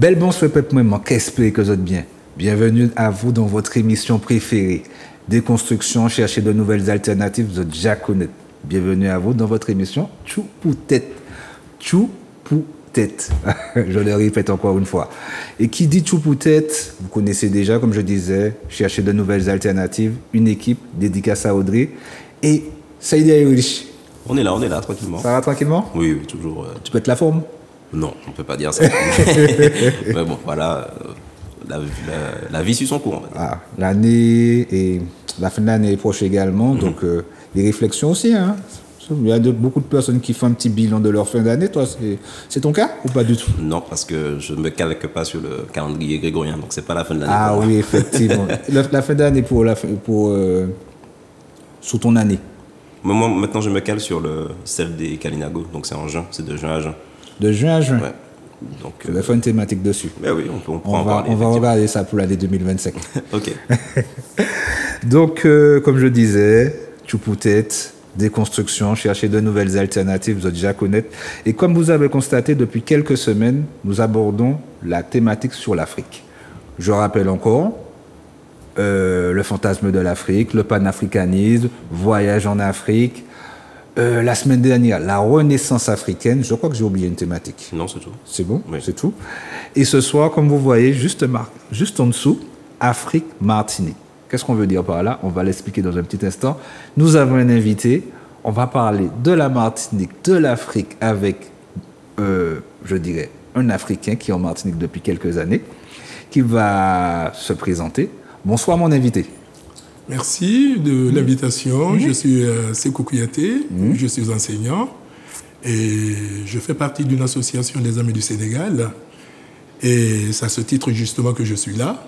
Bel bonsoir, peuple, moi, qu'est-ce que vous êtes bien? Bienvenue à vous dans votre émission préférée. Déconstruction, chercher de nouvelles alternatives, vous êtes déjà connaître. Bienvenue à vous dans votre émission Tchou pour tête. Tchou pour tête. Je le répète encore une fois. Et qui dit Tchou pour tête, vous connaissez déjà, comme je disais, chercher de nouvelles alternatives, une équipe, dédicace à Audrey et Saïd Ayourich. On est là, tranquillement. Ça va tranquillement? Oui, toujours. Tu peux être la forme? Non, on ne peut pas dire ça. Mais bon, voilà, la vie suit son cours. Ah, l'année et la fin de l'année est proche également, donc les réflexions aussi. Hein. Il y a beaucoup de personnes qui font un petit bilan de leur fin d'année. Toi, c'est ton cas ou pas du tout? Non, parce que je ne me calque pas sur le calendrier grégorien, donc c'est pas la fin de l'année. Ah oui, effectivement. la fin d'année sous ton année. Mais moi, maintenant, je me cale sur celle des Kalinago, donc c'est en juin, c'est de juin à juin. De juin à juin? Ouais. Donc, on va faire une thématique dessus. Ben oui, on peut en parler. On va regarder ça pour l'année 2025. Ok. Donc, comme je disais, Tchou pour tête, déconstruction, chercher de nouvelles alternatives, vous êtes déjà connaître. Et comme vous avez constaté, depuis quelques semaines, nous abordons la thématique sur l'Afrique. Je rappelle encore le fantasme de l'Afrique, le panafricanisme, voyage en Afrique. La semaine dernière, la renaissance africaine. Je crois que j'ai oublié une thématique. Non, c'est tout. C'est bon, oui. C'est tout. Et ce soir, comme vous voyez, juste en dessous, Afrique-Martinique. Qu'est-ce qu'on veut dire par là? On va l'expliquer dans un petit instant. Nous avons un invité. On va parler de la Martinique, de l'Afrique avec, je dirais, un Africain qui est en Martinique depuis quelques années, qui va se présenter. Bonsoir, mon invité. Merci de l'invitation. Je suis Sékou Kouyaté, je suis enseignant et je fais partie d'une association des Amis du Sénégal. Et c'est à ce titre justement que je suis là.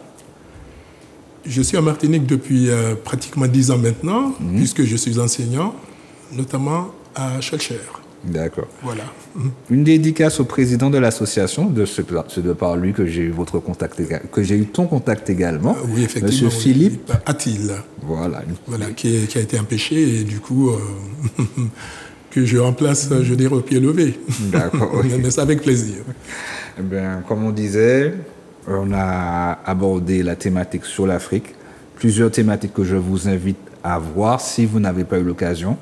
Je suis en Martinique depuis pratiquement 10 ans maintenant, puisque je suis enseignant, notamment à Schœlcher. D'accord. Voilà. Une dédicace au président de l'association, c'est de par lui que j'ai eu votre contact, que j'ai eu ton contact également. Oui, effectivement. Monsieur Philippe Atil. Voilà. Qui a été empêché et du coup que je remplace, je dirais, au pied levé. D'accord. Mais c'est avec plaisir. Eh bien, comme on disait, on a abordé la thématique sur l'Afrique. Plusieurs thématiques que je vous invite à voir si vous n'avez pas eu l'occasion.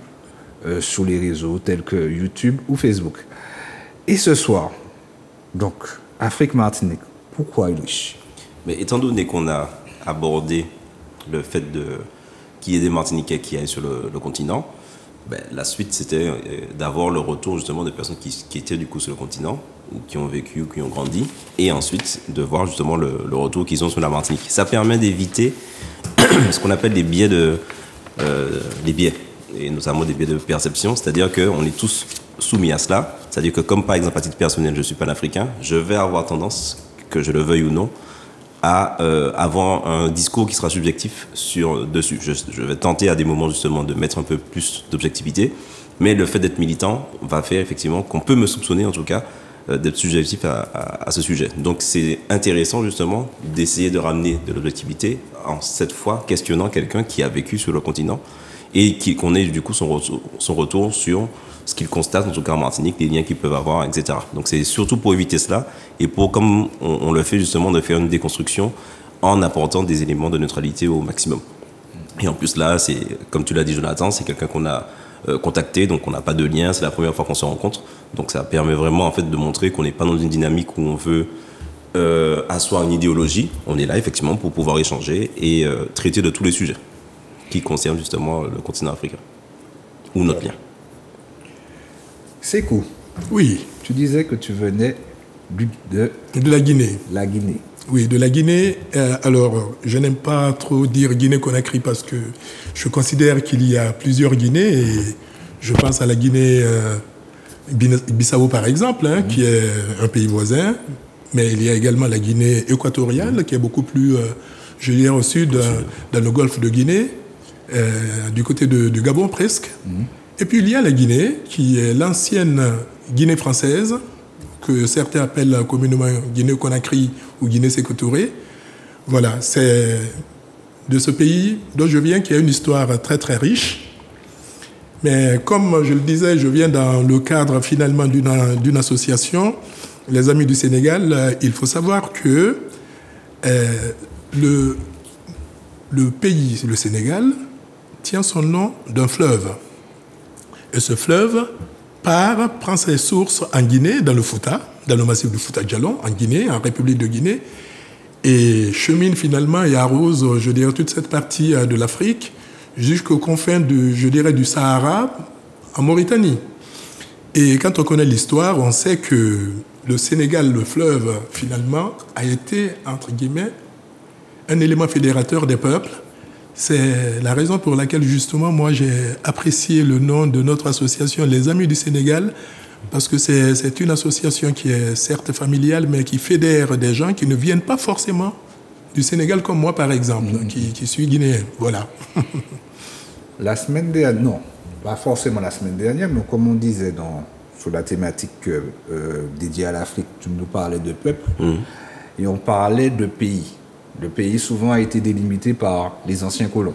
Sur les réseaux tels que YouTube ou Facebook. Et ce soir, donc, Afrique-Martinique, pourquoi Ulrich? Mais étant donné qu'on a abordé le fait qu'il y ait des Martiniquais qui aillent sur le continent, ben, la suite c'était d'avoir le retour justement de personnes qui étaient du coup sur le continent, ou qui ont vécu ou qui ont grandi, et ensuite de voir justement le retour qu'ils ont sur la Martinique. Ça permet d'éviter ce qu'on appelle des biais les biais. Et notamment des biais de perception, c'est-à-dire qu'on est tous soumis à cela. C'est-à-dire que comme par exemple à titre personnel, je suis panafricain, je vais avoir tendance, que je le veuille ou non, à avoir un discours qui sera subjectif dessus. Je vais tenter à des moments justement de mettre un peu plus d'objectivité, mais le fait d'être militant va faire effectivement qu'on peut me soupçonner en tout cas d'être subjectif à ce sujet. Donc c'est intéressant justement d'essayer de ramener de l'objectivité en cette fois questionnant quelqu'un qui a vécu sur le continent et qu'on ait du coup son retour sur ce qu'il constate, en tout cas en Martinique, les liens qu'ils peuvent avoir, etc. Donc c'est surtout pour éviter cela, et pour, comme on le fait justement, de faire une déconstruction en apportant des éléments de neutralité au maximum. Et en plus là, c'est, comme tu l'as dit Jonathan, c'est quelqu'un qu'on a contacté, donc on n'a pas de lien, c'est la première fois qu'on se rencontre, donc ça permet vraiment en fait de montrer qu'on n'est pas dans une dynamique où on veut asseoir une idéologie. On est là effectivement pour pouvoir échanger et traiter de tous les sujets qui concerne justement le continent africain, ou notre lien. Sékou. Oui. Tu disais que tu venais de la Guinée. La Guinée. Oui, de la Guinée. Alors, je n'aime pas trop dire Guinée-Conakry parce que je considère qu'il y a plusieurs Guinées et je pense à la Guinée Bissau par exemple, qui est un pays voisin, mais il y a également la Guinée équatoriale qui est beaucoup plus, je dirais, au sud, dans le golfe de Guinée. Du côté du Gabon presque. Et puis il y a la Guinée, qui est l'ancienne Guinée française, que certains appellent communément Guinée-Conakry ou Guinée-Sékou Touré. Voilà, c'est de ce pays dont je viens qui a une histoire très très riche. Mais comme je le disais, je viens dans le cadre finalement d'une association les amis du Sénégal, il faut savoir que le pays, le Sénégal, tient son nom d'un fleuve. Et ce fleuve prend ses sources en Guinée, dans le Fouta, dans le massif du Fouta-Djallon, en Guinée, en République de Guinée, et chemine finalement et arrose, je dirais, toute cette partie de l'Afrique jusqu'aux confins, du Sahara, en Mauritanie. Et quand on connaît l'histoire, on sait que le Sénégal, le fleuve, finalement, a été, entre guillemets, un élément fédérateur des peuples. C'est la raison pour laquelle, justement, moi, j'ai apprécié le nom de notre association, les Amis du Sénégal, parce que c'est une association qui est certes familiale, mais qui fédère des gens qui ne viennent pas forcément du Sénégal, comme moi, par exemple, qui suis guinéen. Voilà. La semaine dernière, non, pas forcément la semaine dernière, mais comme on disait sur la thématique dédiée à l'Afrique, tu nous parlais de peuple, et on parlait de pays. Le pays souvent a été délimité par les anciens colons.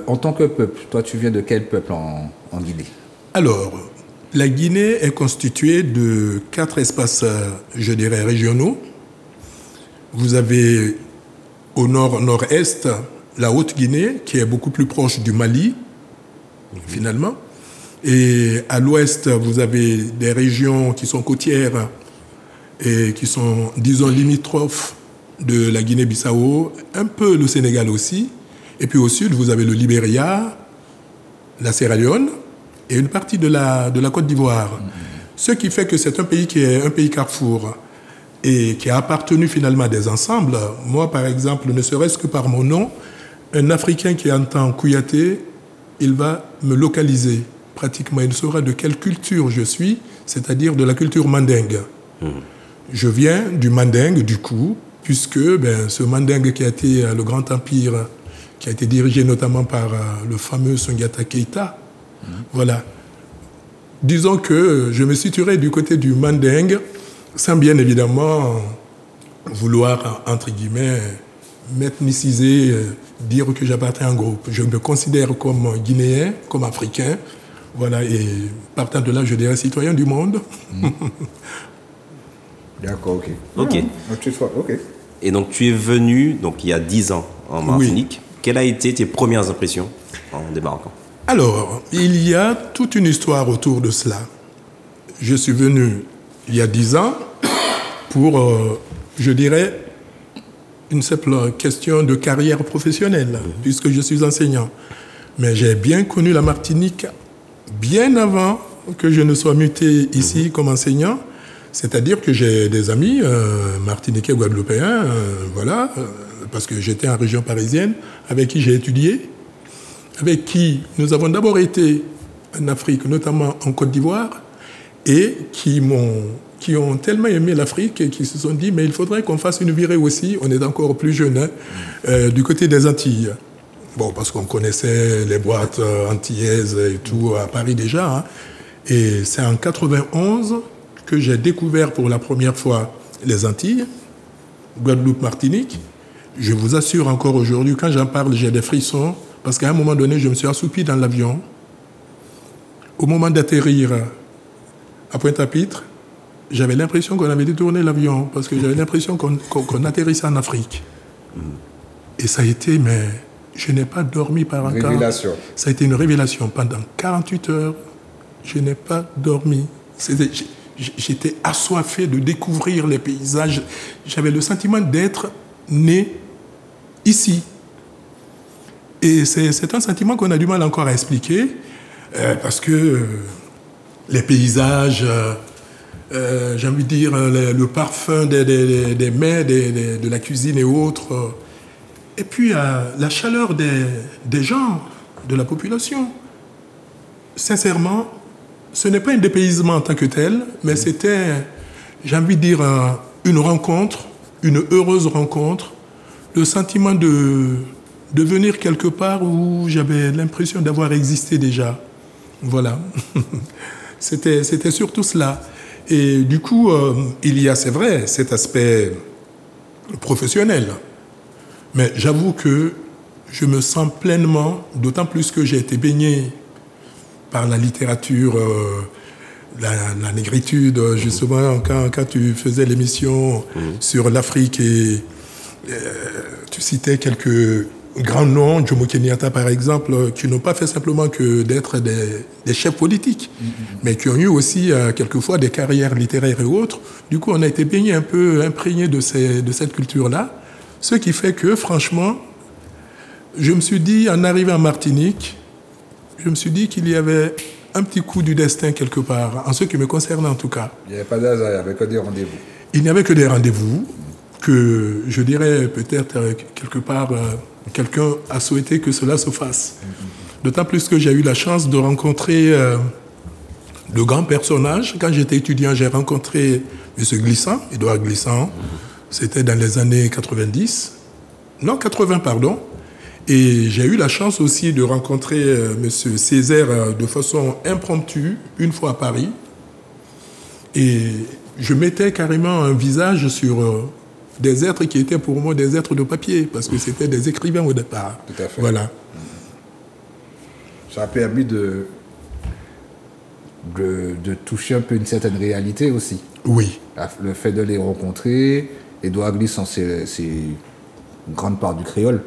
En tant que peuple, toi tu viens de quel peuple en Guinée? Alors, la Guinée est constituée de 4 espaces, je dirais, régionaux. Vous avez au nord-est la Haute-Guinée, qui est beaucoup plus proche du Mali, finalement. Et à l'ouest, vous avez des régions qui sont côtières et qui sont, disons, limitrophes de la Guinée-Bissau, un peu le Sénégal aussi. Et puis au sud, vous avez le Libéria, la Sierra Leone et une partie de la Côte d'Ivoire. Ce qui fait que c'est un pays qui est un pays carrefour et qui a appartenu finalement à des ensembles. Moi, par exemple, ne serait-ce que par mon nom, un Africain qui entend Kouyaté, il va me localiser pratiquement. Il saura de quelle culture je suis, c'est-à-dire de la culture mandingue. Je viens du mandingue, du coup, puisque ce mandingue qui a été le grand empire, qui a été dirigé notamment par le fameux Sundiata Keïta, voilà. Disons que je me situerai du côté du mandingue, sans bien évidemment vouloir, entre guillemets, m'ethniciser, dire que j'appartiens à un groupe. Je me considère comme guinéen, comme africain, voilà, et partant de là, je dirais citoyen du monde. D'accord, ok. Ok. Ok. Et donc tu es venu donc, il y a 10 ans en Martinique. Oui. Quelles ont été tes premières impressions en débarquant? Alors, il y a toute une histoire autour de cela. Je suis venu il y a 10 ans pour, je dirais, une simple question de carrière professionnelle, puisque je suis enseignant. Mais j'ai bien connu la Martinique bien avant que je ne sois muté ici comme enseignant. C'est-à-dire que j'ai des amis martiniquais, guadeloupéens, voilà, parce que j'étais en région parisienne, avec qui j'ai étudié, avec qui nous avons d'abord été en Afrique, notamment en Côte d'Ivoire, et qui ont tellement aimé l'Afrique et qui se sont dit, mais il faudrait qu'on fasse une virée aussi, on est encore plus jeunes, du côté des Antilles. Bon, parce qu'on connaissait les boîtes antillaises et tout à Paris déjà, hein. Et c'est en 91 que j'ai découvert pour la première fois les Antilles, Guadeloupe, Martinique. Je vous assure encore aujourd'hui, quand j'en parle, j'ai des frissons, parce qu'à un moment donné, je me suis assoupi dans l'avion. Au moment d'atterrir à Pointe-à-Pitre, j'avais l'impression qu'on avait détourné l'avion, parce que j'avais l'impression qu'on atterrissait en Afrique. Et ça a été, mais je n'ai pas dormi pendant... Révélation. Ça a été une révélation. Pendant 48 heures, je n'ai pas dormi. J'étais assoiffé de découvrir les paysages. J'avais le sentiment d'être né ici. Et c'est un sentiment qu'on a du mal encore à expliquer, parce que les paysages, j'ai envie de dire, le parfum des mets, de la cuisine et autres, et puis la chaleur des gens, de la population. Sincèrement, ce n'est pas un dépaysement en tant que tel, mais c'était, j'ai envie de dire, une rencontre, une heureuse rencontre, le sentiment de venir quelque part où j'avais l'impression d'avoir existé déjà. Voilà. C'était surtout cela. Et du coup, il y a, c'est vrai, cet aspect professionnel. Mais j'avoue que je me sens pleinement, d'autant plus que j'ai été baigné par la littérature la négritude, justement, quand tu faisais l'émission sur l'Afrique et tu citais quelques grands noms, Jomo Kenyatta par exemple, qui n'ont pas fait simplement que d'être des chefs politiques, mais qui ont eu aussi quelquefois des carrières littéraires et autres. Du coup, on a été baigné un peu, imprégné de cette culture-là, ce qui fait que, franchement, je me suis dit, en arrivant en Martinique, je me suis dit qu'il y avait un petit coup du destin quelque part, en ce qui me concerne en tout cas. Il n'y avait pas d'hasard, il n'y avait que des rendez-vous. Il n'y avait que des rendez-vous, que je dirais peut-être quelque part, quelqu'un a souhaité que cela se fasse. D'autant plus que j'ai eu la chance de rencontrer de grands personnages. Quand j'étais étudiant, j'ai rencontré M. Glissant, Édouard Glissant. C'était dans les années 90. Non, 80, pardon. Et j'ai eu la chance aussi de rencontrer M. Césaire de façon impromptue, une fois à Paris. Et je mettais carrément un visage sur des êtres qui étaient pour moi des êtres de papier, parce que c'était des écrivains au départ. Tout à fait. Voilà. Ça a permis de toucher un peu une certaine réalité aussi. Oui. Le fait de les rencontrer, Édouard Glissant, c'est une grande part du créole.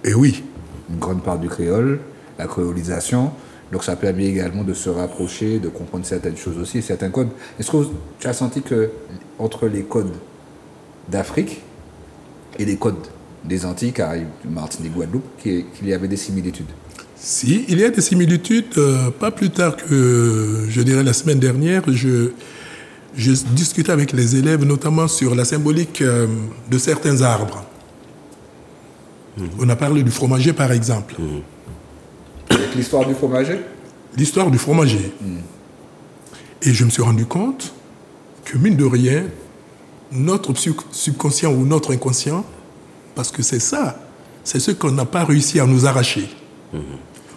Et oui. Une grande part du créole, la créolisation. Donc ça permet également de se rapprocher, de comprendre certaines choses aussi, certains codes. Est-ce que tu as senti que entre les codes d'Afrique et les codes des Antilles, Caraïbes, Martinique, Guadeloupe, qu'il y avait des similitudes? Si, il y a des similitudes. Pas plus tard que, je dirais, la semaine dernière, je discutais avec les élèves, notamment sur la symbolique de certains arbres. On a parlé du fromager, par exemple. Avec l'histoire du fromager? L'histoire du fromager. Et je me suis rendu compte que, mine de rien, notre subconscient ou notre inconscient, parce que c'est ça, c'est ce qu'on n'a pas réussi à nous arracher.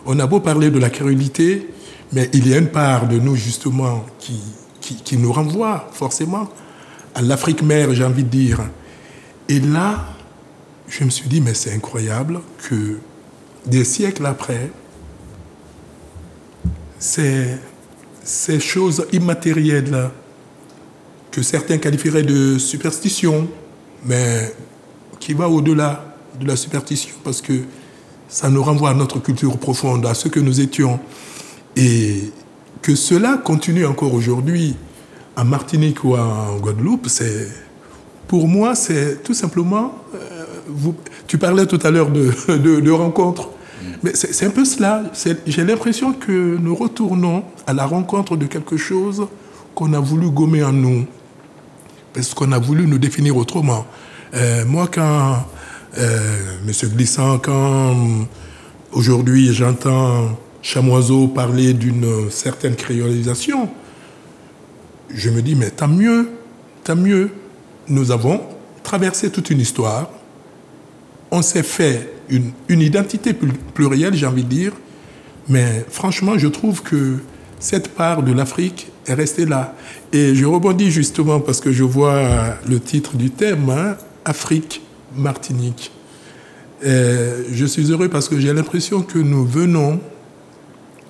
On a beau parler de la créolité, mais il y a une part de nous, justement, qui nous renvoie forcément à l'Afrique mère, j'ai envie de dire. Et là, je me suis dit, mais c'est incroyable que des siècles après, ces choses immatérielles que certains qualifieraient de superstition, mais qui va au-delà de la superstition, parce que ça nous renvoie à notre culture profonde, à ce que nous étions. Et que cela continue encore aujourd'hui en Martinique ou en Guadeloupe, pour moi, c'est tout simplement... tu parlais tout à l'heure de rencontres. Mais c'est un peu cela. J'ai l'impression que nous retournons à la rencontre de quelque chose qu'on a voulu gommer en nous, parce qu'on a voulu nous définir autrement. Moi, quand M. Glissant, quand aujourd'hui j'entends Chamoiseau parler d'une certaine créolisation, je me dis, mais tant mieux, tant mieux. Nous avons traversé toute une histoire. On s'est fait une identité plurielle, j'ai envie de dire. Mais franchement, je trouve que cette part de l'Afrique est restée là. Et je rebondis justement parce que je vois le titre du thème, hein, Afrique, Martinique. Je suis heureux parce que j'ai l'impression que nous venons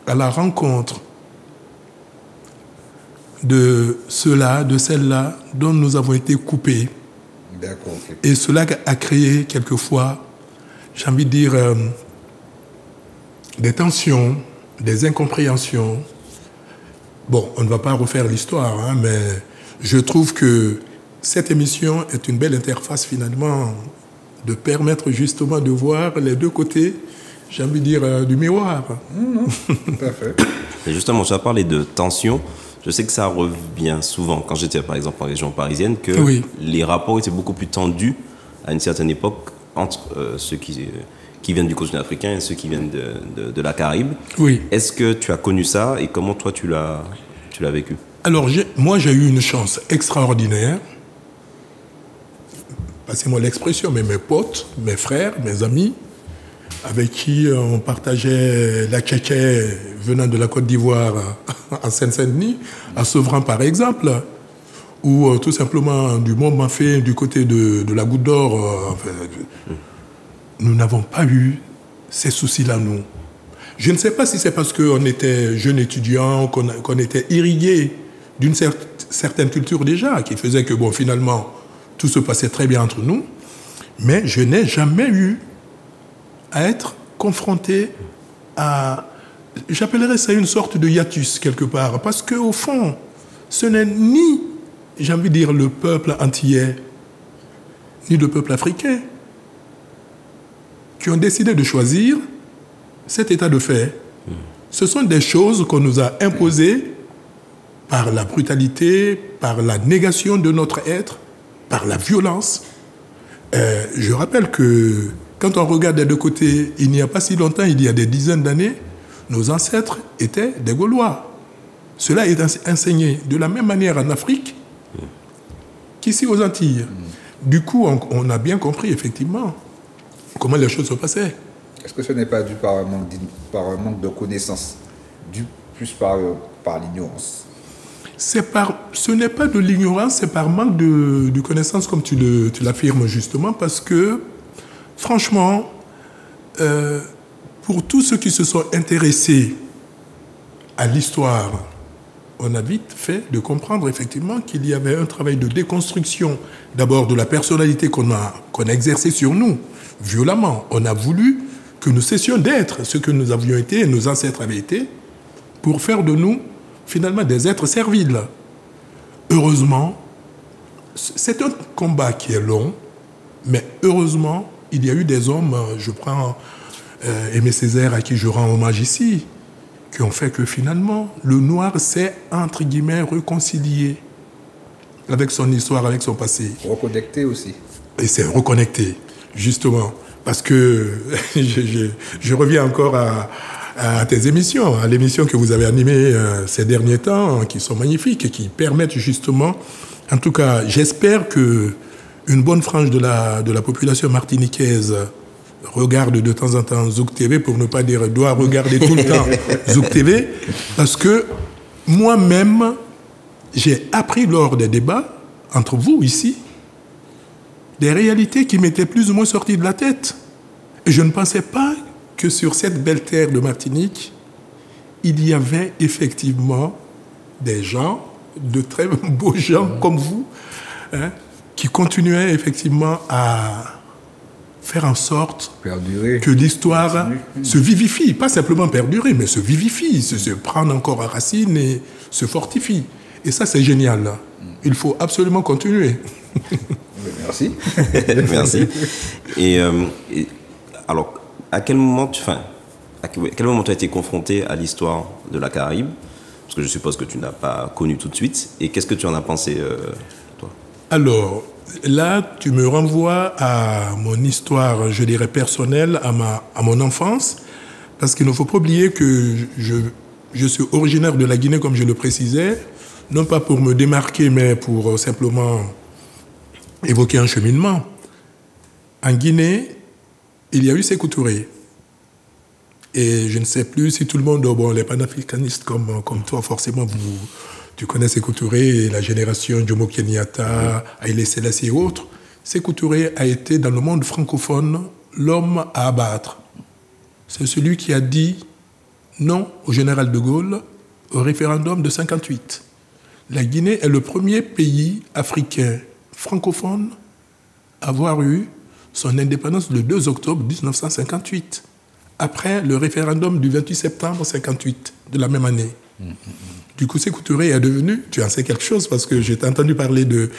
à la rencontre de ceux-là, de celles-là dont nous avons été coupés. D'accord. Okay. Et cela a créé quelquefois, j'ai envie de dire, des tensions, des incompréhensions. Bon, on ne va pas refaire l'histoire, hein, mais je trouve que cette émission est une belle interface finalement de permettre justement de voir les deux côtés, j'ai envie de dire, du miroir. Tout à fait. Et justement, tu as parlé de tension. Je sais que ça revient souvent, quand j'étais par exemple en région parisienne, que oui, les rapports étaient beaucoup plus tendus à une certaine époque entre ceux qui viennent du continent africain et ceux qui viennent de la Caraïbe. Oui. Est-ce que tu as connu ça et comment toi tu l'as vécu? Alors, moi j'ai eu une chance extraordinaire. Passez-moi l'expression, mais mes potes, mes frères, mes amis, avec qui on partageait la tchétché venant de la Côte d'Ivoire en Seine-Saint-Denis, à Sevran par exemple, ou tout simplement du Mont-Mafé du côté de la Goutte d'Or. Nous n'avons pas eu ces soucis-là, nous. Je ne sais pas si c'est parce qu'on était jeunes étudiants, qu'on était irrigués d'une certaine culture déjà, qui faisait que, bon, finalement, tout se passait très bien entre nous. Mais je n'ai jamais eu à être confronté à... J'appellerais ça une sorte de hiatus, quelque part. Parce qu'au fond, ce n'est ni, j'ai envie de dire, le peuple antillais, ni le peuple africain, qui ont décidé de choisir cet état de fait. Ce sont des choses qu'on nous a imposées par la brutalité, par la négation de notre être, par la violence. Je rappelle que quand on regarde des deux côtés, il n'y a pas si longtemps, il y a des dizaines d'années, nos ancêtres étaient des Gaulois. Cela est enseigné de la même manière en Afrique qu'ici aux Antilles. Du coup, on a bien compris effectivement comment les choses se passaient. Est-ce que ce n'est pas dû par un manque de connaissances, dû plus par l'ignorance? Ce n'est pas de l'ignorance, c'est par manque de connaissances, comme tu l'affirmes justement, parce que, franchement, pour tous ceux qui se sont intéressés à l'histoire, on a vite fait de comprendre effectivement qu'il y avait un travail de déconstruction, d'abord de la personnalité qu'on a exercée sur nous, violemment. On a voulu que nous cessions d'être ce que nous avions été et nos ancêtres avaient été, pour faire de nous, finalement, des êtres serviles. Heureusement, c'est un combat qui est long, mais heureusement, il y a eu des hommes, je prends Aimé Césaire, à qui je rends hommage ici, qui ont fait que finalement, le noir s'est, entre guillemets, réconcilié avec son histoire, avec son passé. Reconnecté aussi. Et c'est reconnecté, justement. Parce que je reviens encore à tes émissions, à l'émission que vous avez animée ces derniers temps, qui sont magnifiques et qui permettent justement, en tout cas, j'espère que une bonne frange de la population martiniquaise regarde de temps en temps Zouk TV, pour ne pas dire doit regarder tout le temps Zouk TV, parce que moi-même, j'ai appris lors des débats, entre vous ici, des réalités qui m'étaient plus ou moins sorties de la tête. Et je ne pensais pas que sur cette belle terre de Martinique, il y avait effectivement des gens, de très beaux gens comme vous, hein, qui continuaient effectivement à faire en sorte que l'histoire se vivifie. Pas simplement perdurer, mais se vivifie, se prendre encore à racine et se fortifie. Et ça, c'est génial. Il faut absolument continuer. Merci. Merci. Et alors, à quel moment tu as été confronté à l'histoire de la Caraïbe? Parce que je suppose que tu n'as pas connu tout de suite. Et qu'est-ce que tu en as pensé, toi? Alors, là, tu me renvoies à mon histoire, je dirais personnelle, à mon enfance. Parce qu'il ne faut pas oublier que je suis originaire de la Guinée, comme je le précisais. Non pas pour me démarquer, mais pour simplement évoquer un cheminement. En Guinée, il y a eu Sékou Touré. Et je ne sais plus si tout le monde, bon, les panafricanistes comme toi, forcément, tu connais Sékou Touré et la génération Jomo Kenyatta, Haïlé Sélassie et autres. Sékou Touré a été, dans le monde francophone, l'homme à abattre. C'est celui qui a dit non au général de Gaulle au référendum de 1958. La Guinée est le premier pays africain francophone à avoir eu son indépendance le 2 octobre 1958, après le référendum du 28 septembre 1958 de la même année. Du coup, Sékou Touré est devenu, tu en sais quelque chose, parce que j'ai entendu parler de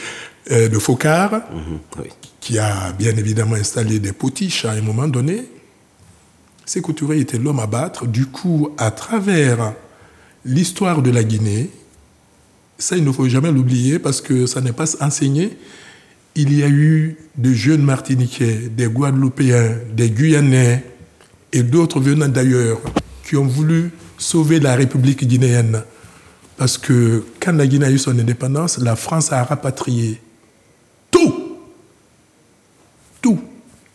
Focard, Oui. qui a bien évidemment installé des potiches à un moment donné. Sékou Touré était l'homme à battre. Du coup, à travers l'histoire de la Guinée, ça, il ne faut jamais l'oublier parce que ça n'est pas enseigné. Il y a eu de jeunes Martiniquais, des Guadeloupéens, des Guyanais et d'autres venant d'ailleurs qui ont voulu sauver la République guinéenne. Parce que quand la Guinée a eu son indépendance, la France a rapatrié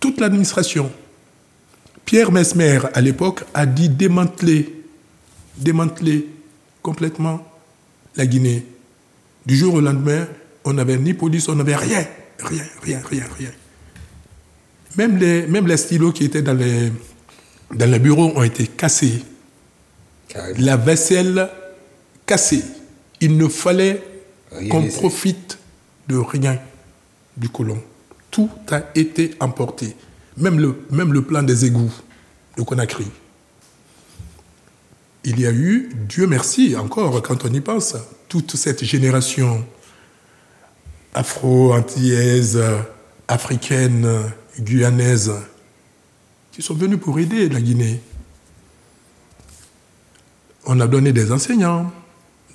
toute l'administration. Pierre Mesmer, à l'époque, a dit démanteler complètement la Guinée. Du jour au lendemain, on n'avait ni police, on n'avait rien. Même les stylos qui étaient dans les bureaux ont été cassés. Carrément. La vaisselle cassée. Il ne fallait qu'on profite de rien du colon. Tout a été emporté. Même le plan des égouts de Conakry. Il y a eu, Dieu merci, encore, quand on y pense, toute cette génération afro-antillaise, africaine, guyanaise, qui sont venus pour aider la Guinée. On a donné des enseignants,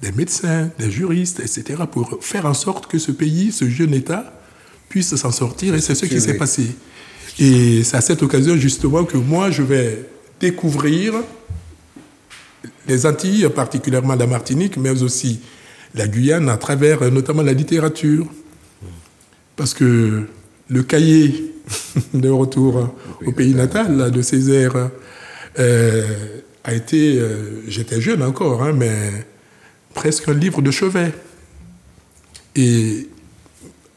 des médecins, des juristes, etc., pour faire en sorte que ce pays, ce jeune État, puisse s'en sortir, et c'est ce qui s'est passé. Et c'est à cette occasion, justement, que moi, je vais découvrir les Antilles, particulièrement la Martinique, mais aussi la Guyane, à travers notamment la littérature. Parce que le cahier de retour au pays natal là, de Césaire a été, j'étais jeune encore, hein, mais presque un livre de chevet. Et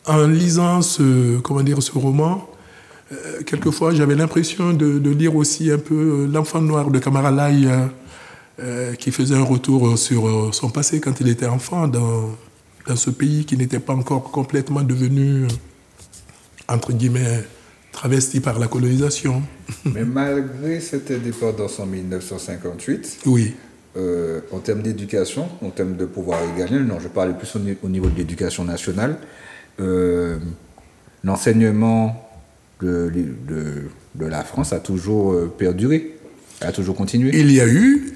en lisant ce roman, quelquefois j'avais l'impression de lire aussi un peu L'Enfant noir de Camara Lai, qui faisait un retour sur son passé quand il était enfant dans ce pays qui n'était pas encore complètement devenu, entre guillemets, travesti par la colonisation. Mais malgré cette indépendance en 1958, oui. En termes d'éducation, en termes de pouvoir égalien, non, je parlais plus au niveau de l'éducation nationale, l'enseignement de la France a toujours perduré, a toujours continué. Il y a eu,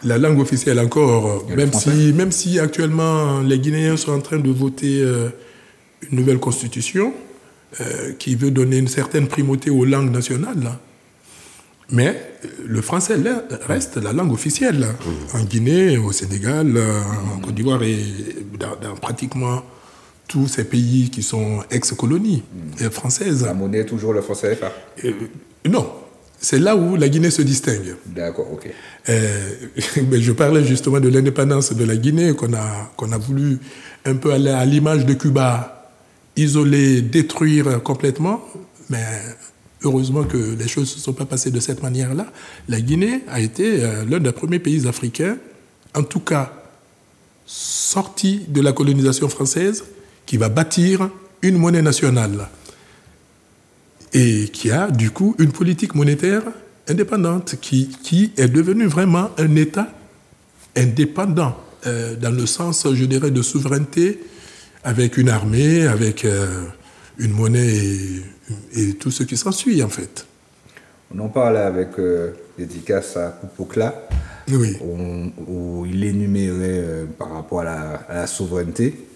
la langue officielle encore, même si actuellement les Guinéens sont en train de voter une nouvelle constitution qui veut donner une certaine primauté aux langues nationales, là. Mais le français reste la langue officielle. Là. En Guinée, au Sénégal, en Côte d'Ivoire et dans pratiquement tous ces pays qui sont ex-colonies françaises. La monnaie est toujours le franc CFA. Non, c'est là où la Guinée se distingue. D'accord, ok. Je parlais justement de l'indépendance de la Guinée, qu'on a voulu un peu aller à l'image de Cuba, isoler, détruire complètement, mais heureusement que les choses ne se sont pas passées de cette manière-là. La Guinée a été l'un des premiers pays africains, en tout cas sorti de la colonisation française, qui va bâtir une monnaie nationale et qui a du coup une politique monétaire indépendante qui est devenue vraiment un État indépendant dans le sens, je dirais, de souveraineté, avec une armée, avec une monnaie et tout ce qui s'ensuit en fait. On en parlait avec dédicace à Poupokla, oui. où il énumérait par rapport à la souveraineté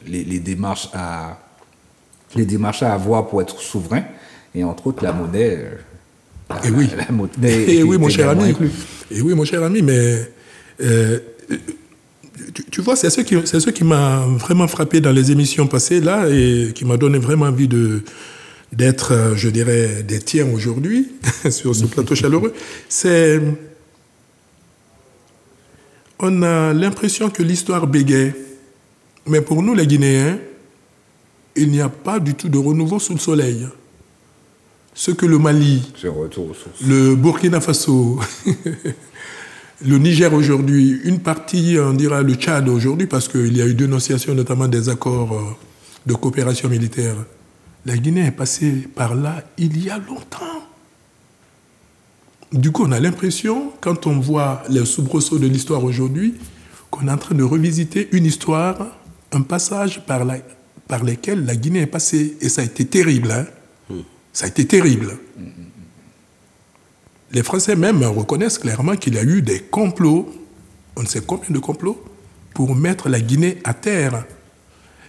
les démarches à avoir pour être souverain, et entre autres la monnaie. Et oui. La monnaie et oui, mon cher ami. Inclus. Et oui, mon cher ami, mais tu vois, c'est ce qui m'a vraiment frappé dans les émissions passées là et qui m'a donné vraiment envie d'être, je dirais, des tiens aujourd'hui sur ce plateau chaleureux. On a l'impression que l'histoire bégaye, mais pour nous les Guinéens, il n'y a pas du tout de renouveau sous le soleil. Ce que le Mali, le Burkina Faso, le Niger aujourd'hui, une partie, on dira le Tchad aujourd'hui, parce qu'il y a eu dénonciation notamment des accords de coopération militaire. La Guinée est passée par là il y a longtemps. Du coup, on a l'impression, quand on voit les soubresauts de l'histoire aujourd'hui, qu'on est en train de revisiter une histoire, un passage par lesquels la Guinée est passée. Et ça a été terrible, hein. Ça a été terrible. Les Français même reconnaissent clairement qu'il y a eu des complots, on ne sait combien de complots, pour mettre la Guinée à terre.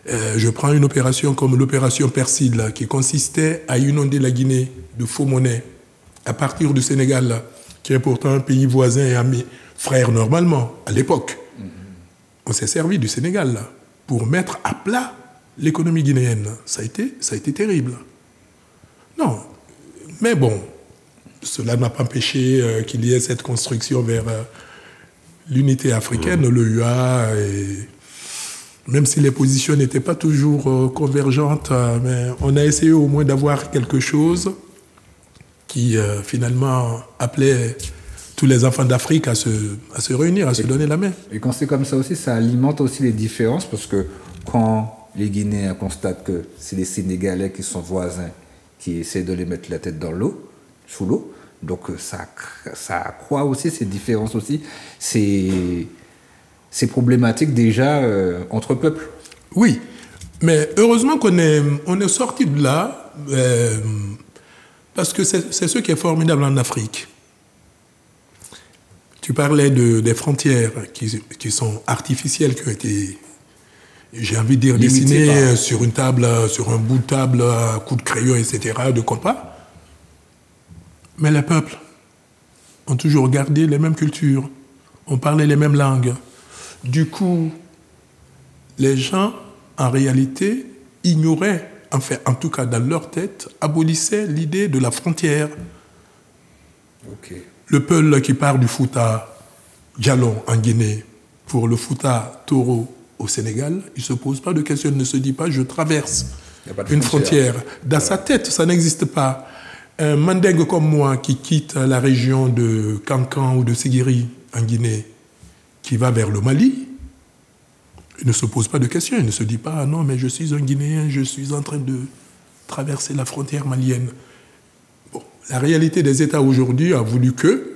Je prends une opération comme l'opération Perside, là, qui consistait à inonder la Guinée de faux monnaies à partir du Sénégal, là, qui est pourtant un pays voisin et ami, frère normalement, à l'époque. On s'est servi du Sénégal là, pour mettre à plat l'économie guinéenne. Ça a été terrible. Non, mais bon, cela n'a pas empêché qu'il y ait cette construction vers l'unité africaine, l'OUA, et même si les positions n'étaient pas toujours convergentes, mais on a essayé au moins d'avoir quelque chose qui finalement appelait tous les enfants d'Afrique à se réunir, à se donner la main. Et quand c'est comme ça aussi, ça alimente aussi les différences parce que quand les Guinéens constatent que c'est les Sénégalais qui sont voisins qui essaient de les mettre la tête dans l'eau, sous l'eau, donc ça accroît aussi ces différences aussi, ces problématiques déjà entre peuples. Oui, mais heureusement qu'on est sorti de là, parce que c'est ce qui est formidable en Afrique. Tu parlais des frontières qui sont artificielles, qui ont été, j'ai envie de dire, dessinées sur une table, sur un bout de table, à coup de crayon, etc., de compas. Mais les peuples ont toujours gardé les mêmes cultures, ont parlé les mêmes langues. Du coup, les gens, en réalité, ignoraient, enfin, en tout cas dans leur tête, abolissaient l'idée de la frontière. Ok. Le Peul qui part du Fouta Djallon en Guinée pour le Fouta Toro au Sénégal, il ne se pose pas de questions, il ne se dit pas je traverse une frontière. Dans sa tête, ça n'existe pas. Un Mandingue comme moi qui quitte la région de Kankan ou de Séguiri en Guinée, qui va vers le Mali, il ne se pose pas de questions, il ne se dit pas ah non mais je suis un Guinéen, je suis en train de traverser la frontière malienne. La réalité des États aujourd'hui a voulu que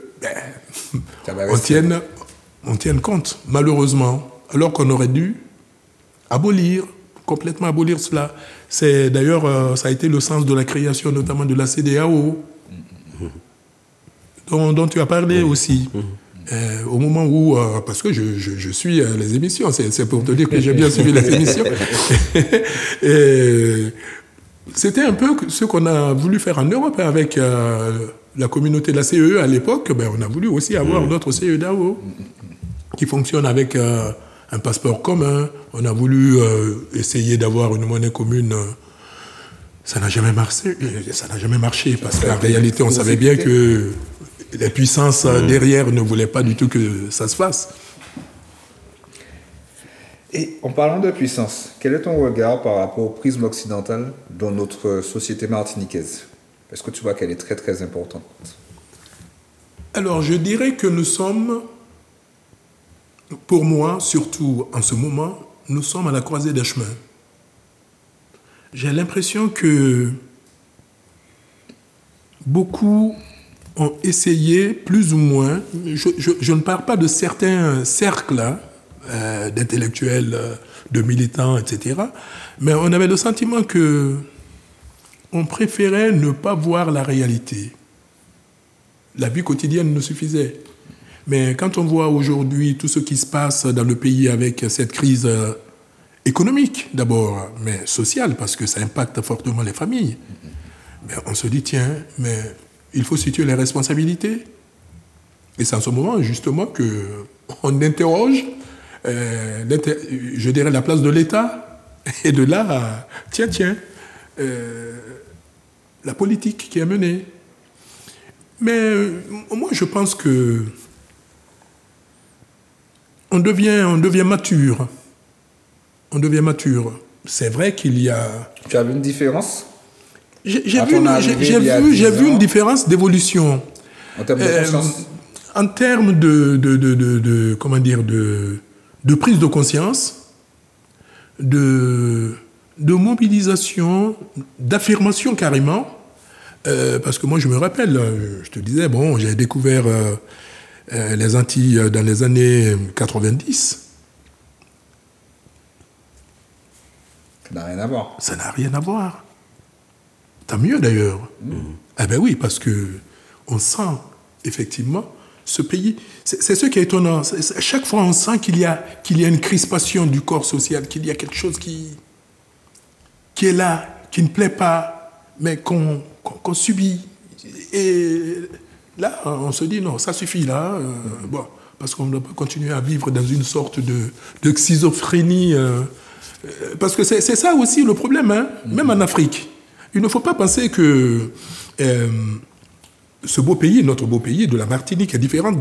on tienne compte, malheureusement, alors qu'on aurait dû complètement abolir cela. C'est d'ailleurs, ça a été le sens de la création notamment de la CEDEAO, dont tu as parlé aussi. Au moment où, parce que je suis les émissions, c'est pour te dire que j'ai bien suivi les émissions. C'était un peu ce qu'on a voulu faire en Europe avec la communauté de la CEE à l'époque. On a voulu aussi avoir d'autres CEDEAO qui fonctionnent avec un passeport commun. On a voulu essayer d'avoir une monnaie commune. Ça n'a jamais marché parce qu'en réalité, on savait bien que les puissances derrière ne voulaient pas du tout que ça se fasse. Et en parlant de puissance, quel est ton regard par rapport au prisme occidental dans notre société martiniquaise? Est-ce que tu vois qu'elle est très très importante? Alors je dirais que nous sommes, pour moi, surtout en ce moment, nous sommes à la croisée des chemins. J'ai l'impression que beaucoup ont essayé, plus ou moins, je ne parle pas de certains cercles d'intellectuels, de militants, etc., mais on avait le sentiment qu'on préférait ne pas voir la réalité. La vie quotidienne nous suffisait. Mais quand on voit aujourd'hui tout ce qui se passe dans le pays avec cette crise économique d'abord, mais sociale, parce que ça impacte fortement les familles, mais on se dit, tiens, mais il faut situer les responsabilités. Et c'est en ce moment, justement, qu'on interroge, je dirais, la place de l'État. Et de là, la politique qui est menée. Mais moi, je pense que on devient mature. On devient mature. C'est vrai qu'il y a... Tu as vu une différence? J'ai vu une différence d'évolution. En termes de conscience? En termes comment dire, de prise de conscience, de mobilisation, d'affirmation carrément. Parce que moi, je me rappelle, je te disais, bon, j'ai découvert les Antilles dans les années 90. Ça n'a rien à voir. Ça n'a rien à voir. Tant mieux d'ailleurs. Eh bien oui, parce que on sent effectivement ce pays. C'est ce qui est étonnant. Chaque fois, on sent qu'il y a une crispation du corps social, qu'il y a quelque chose qui est là, qui ne plaît pas, mais qu'on subit. Et là, on se dit non, ça suffit là. Bon, parce qu'on ne doit pas continuer à vivre dans une sorte de schizophrénie. Parce que c'est ça aussi le problème, hein, même en Afrique. Il ne faut pas penser que ce beau pays, notre beau pays de la Martinique, est différent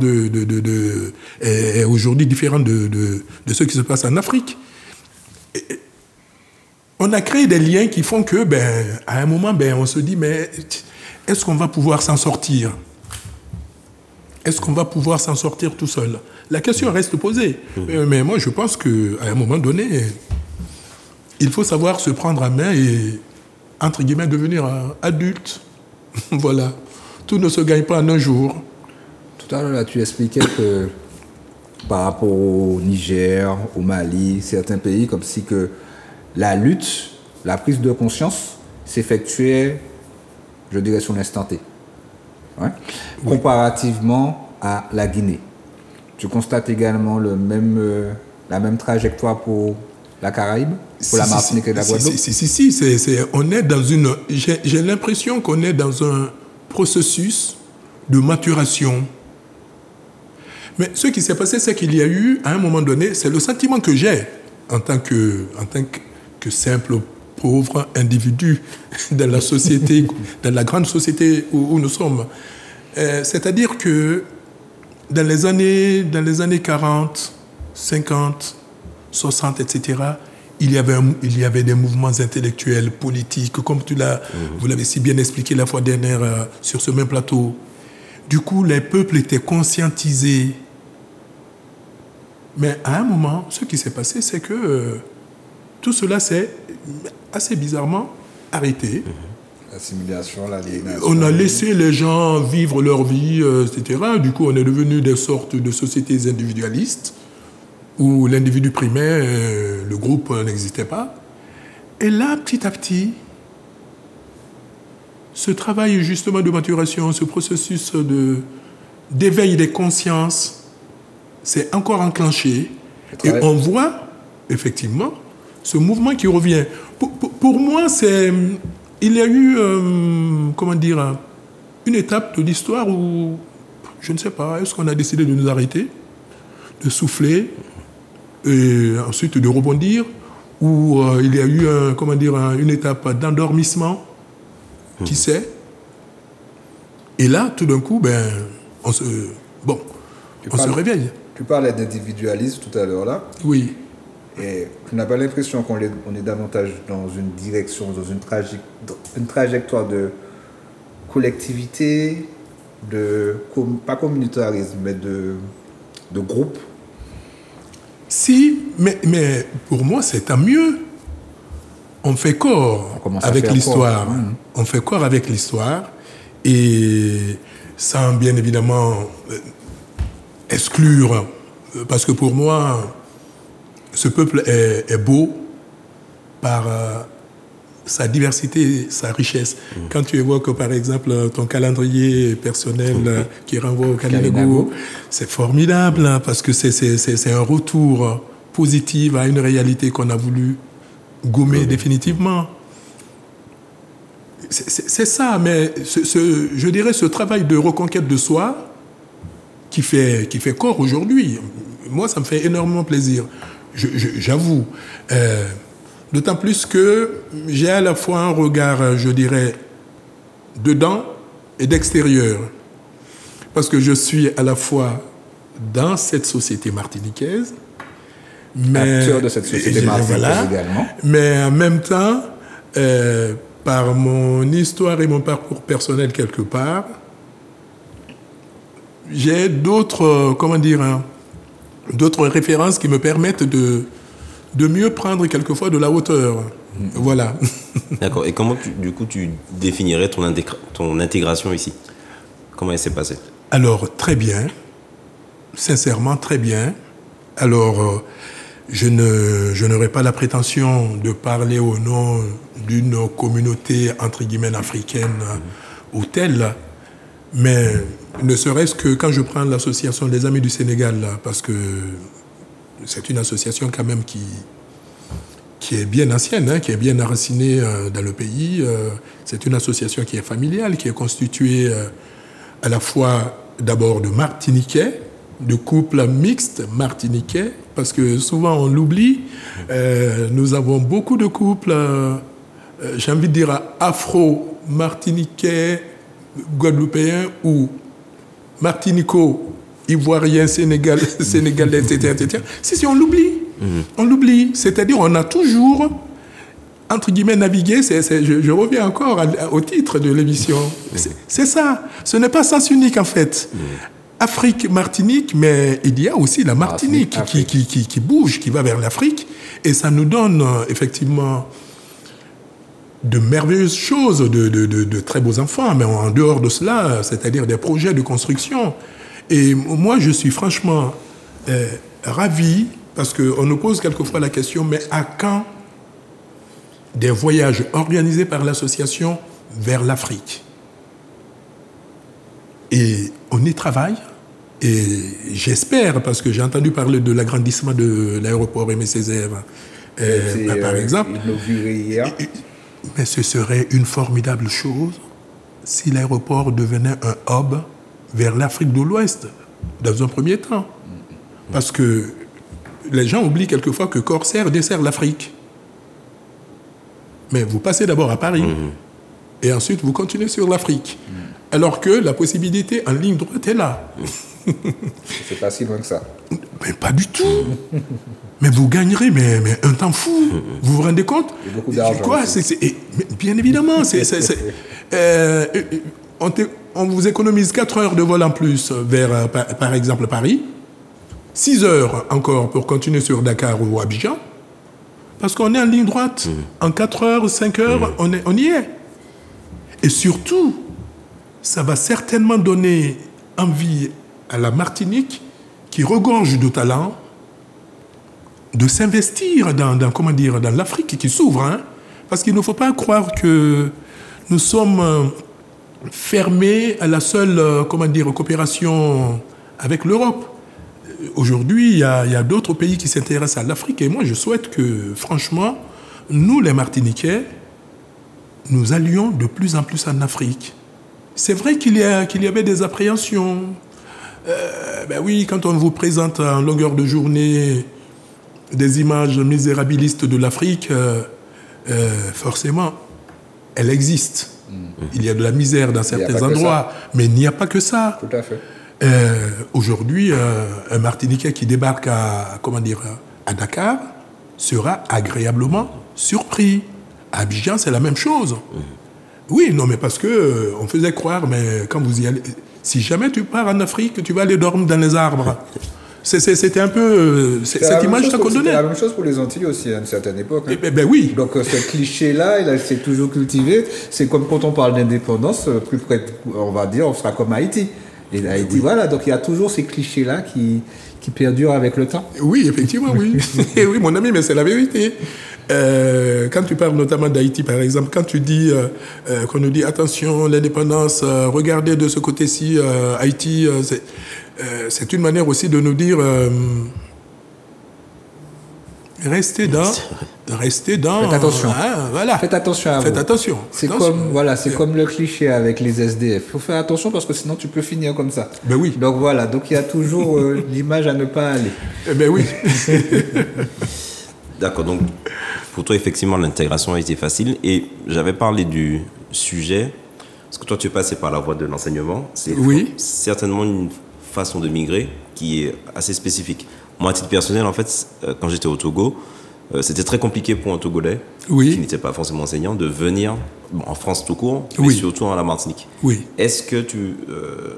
est aujourd'hui différent de ce qui se passe en Afrique. On a créé des liens qui font que, à un moment, on se dit, mais est-ce qu'on va pouvoir s'en sortir? est-ce qu'on va pouvoir s'en sortir tout seul? La question reste posée. Mais moi, je pense qu'à un moment donné, il faut savoir se prendre en main et, entre guillemets, devenir adulte. Voilà. Tout ne se gagne pas en un jour. Tout à l'heure, là, tu expliquais que par rapport au Niger, au Mali, certains pays, comme si que la lutte, la prise de conscience s'effectuait, je dirais, sur l'instant T. Ouais. Oui. Comparativement à la Guinée. Tu constates également la même trajectoire pour la Caraïbe, pour la Martinique et la Guadeloupe? On est dans une... J'ai l'impression qu'on est dans un processus de maturation. Mais ce qui s'est passé, c'est qu'il y a eu, à un moment donné, c'est le sentiment que j'ai en tant que simple pauvre individu dans la société, dans la grande société où nous sommes. C'est-à-dire que dans les années 40, 50, 60, etc., il y avait des mouvements intellectuels, politiques, comme vous l'avez si bien expliqué la fois dernière sur ce même plateau. Du coup, les peuples étaient conscientisés. Mais à un moment, ce qui s'est passé, c'est que tout cela s'est assez bizarrement arrêté. L'assimilation, l'aliénation. On a laissé les gens vivre leur vie, etc. Du coup, on est devenu des sortes de sociétés individualistes où l'individu primait, le groupe n'existait pas. Et là, petit à petit, ce travail justement de maturation, ce processus d'éveil des consciences s'est encore enclenché. Et on voit, effectivement, ce mouvement qui revient. Pour moi, il y a eu, une étape de l'histoire où, je ne sais pas, est-ce qu'on a décidé de nous arrêter, de souffler, et ensuite de rebondir, ou il y a eu, une étape d'endormissement, qui sait. Et là, tout d'un coup, on se réveille. Tu parlais d'individualisme tout à l'heure là. Oui. Et tu n'as pas l'impression qu'on est davantage dans une direction, dans une trajectoire de collectivité, pas communautarisme, mais de groupe? Si, mais pour moi, c'est tant mieux. On fait corps avec l'histoire. On fait corps avec l'histoire et sans bien évidemment exclure. Parce que pour moi, ce peuple est beau par sa diversité, sa richesse. Quand tu évoques, par exemple, ton calendrier personnel qui renvoie au Kalinago, c'est formidable hein, parce que c'est un retour positif à une réalité qu'on a voulu gommer définitivement. C'est ça, mais je dirais ce travail de reconquête de soi qui fait corps aujourd'hui. Moi, ça me fait énormément plaisir. J'avoue. D'autant plus que j'ai à la fois un regard, je dirais, dedans et d'extérieur. Parce que je suis à la fois dans cette société martiniquaise, acteur de cette société martiniquaise également. Mais en même temps, par mon histoire et mon parcours personnel quelque part, j'ai d'autres références qui me permettent de mieux prendre quelquefois de la hauteur. Voilà. D'accord. Et comment, tu définirais ton intégration ici? Comment elle s'est passée? Alors, très bien. Sincèrement, très bien. Alors, je n'aurais pas la prétention de parler au nom d'une communauté, entre guillemets, africaine ou telle, mais ne serait-ce que quand je prends l'association des Amis du Sénégal, là, parce que c'est une association quand même qui est bien ancienne, hein, qui est bien enracinée dans le pays. C'est une association qui est familiale, qui est constituée à la fois d'abord de Martiniquais, de couples mixtes martiniquais, parce que souvent on l'oublie. Nous avons beaucoup de couples, j'ai envie de dire afro-martiniquais, guadeloupéens ou martinico-ivoiriens, sénégalais, etc. Si on l'oublie. On l'oublie. C'est-à-dire on a toujours, entre guillemets, navigué. Je reviens encore au titre de l'émission. C'est ça. Ce n'est pas sens unique, en fait. Afrique, Martinique, mais il y a aussi la Martinique qui bouge, qui va vers l'Afrique. Et ça nous donne effectivement de merveilleuses choses, de très beaux enfants. Mais en dehors de cela, c'est-à-dire des projets de construction. Et moi, je suis franchement ravi, parce qu'on nous pose quelquefois la question, mais à quand des voyages organisés par l'association vers l'Afrique? Et on y travaille, et j'espère, parce que j'ai entendu parler de l'agrandissement de l'aéroport Aimé Césaire, par exemple. Inauguré hier. Mais ce serait une formidable chose si l'aéroport devenait un hub vers l'Afrique de l'Ouest, dans un premier temps. Parce que les gens oublient quelquefois que Corsair dessert l'Afrique. Mais vous passez d'abord à Paris, et ensuite vous continuez sur l'Afrique. Alors que la possibilité en ligne droite est là. C'est pas si loin que ça. Mais pas du tout. Mais vous gagnerez mais un temps fou. Vous vous rendez compte? Et beaucoup d'argent. Quoi, bien évidemment. On vous économise 4 heures de vol en plus vers, par exemple, Paris. 6 heures encore pour continuer sur Dakar ou Abidjan. Parce qu'on est en ligne droite. En 4 heures, 5 heures, on y est. Et surtout, ça va certainement donner envie à la Martinique, qui regorge de talent, de s'investir dans l'Afrique qui s'ouvre. Hein? Parce qu'il ne faut pas croire que nous sommes fermés à la seule coopération avec l'Europe. Aujourd'hui, il y a d'autres pays qui s'intéressent à l'Afrique. Et moi, je souhaite que, franchement, nous, les Martiniquais, nous allions de plus en plus en Afrique. C'est vrai qu'il y avait des appréhensions. Ben oui, quand on vous présente en longueur de journée des images misérabilistes de l'Afrique, forcément, elle existe. Il y a de la misère dans certains endroits, mais il n'y a pas que ça. Tout à fait. Aujourd'hui, un Martiniquais qui débarque à Dakar sera agréablement surpris. À Abidjan, c'est la même chose. Oui, non, mais parce que on faisait croire, mais quand vous y allez, si jamais tu pars en Afrique, tu vas aller dormir dans les arbres. C'était un peu cette image qu'on donnait. C'était la même chose pour les Antilles aussi à une certaine époque. Hein. Ben oui. Donc ce cliché-là, il s'est toujours cultivé. C'est comme quand on parle d'indépendance, plus près, on va dire, on sera comme Haïti. Et Haïti, voilà. Donc il y a toujours ces clichés-là qui perdurent avec le temps. Oui, effectivement, oui. Oui, mon ami, mais c'est la vérité. Quand tu parles notamment d'Haïti, par exemple, quand tu dis qu'on nous dit attention, l'indépendance, regardez de ce côté-ci, Haïti, c'est une manière aussi de nous dire restez dans. Faites attention. Hein, voilà. Faites attention à vous. Faites attention. C'est comme le cliché avec les SDF. Il faut faire attention parce que sinon tu peux finir comme ça. Ben oui. Donc voilà. Donc il y a toujours l'image à ne pas aller. Ben oui. D'accord, donc pour toi, effectivement, l'intégration a été facile. Et j'avais parlé du sujet, parce que toi, tu es passé par la voie de l'enseignement. C'est certainement une façon de migrer qui est assez spécifique. Moi, à titre personnel, en fait, quand j'étais au Togo, c'était très compliqué pour un Togolais, qui n'était pas forcément enseignant, de venir en France tout court, mais surtout à la Martinique. Oui. Est-ce que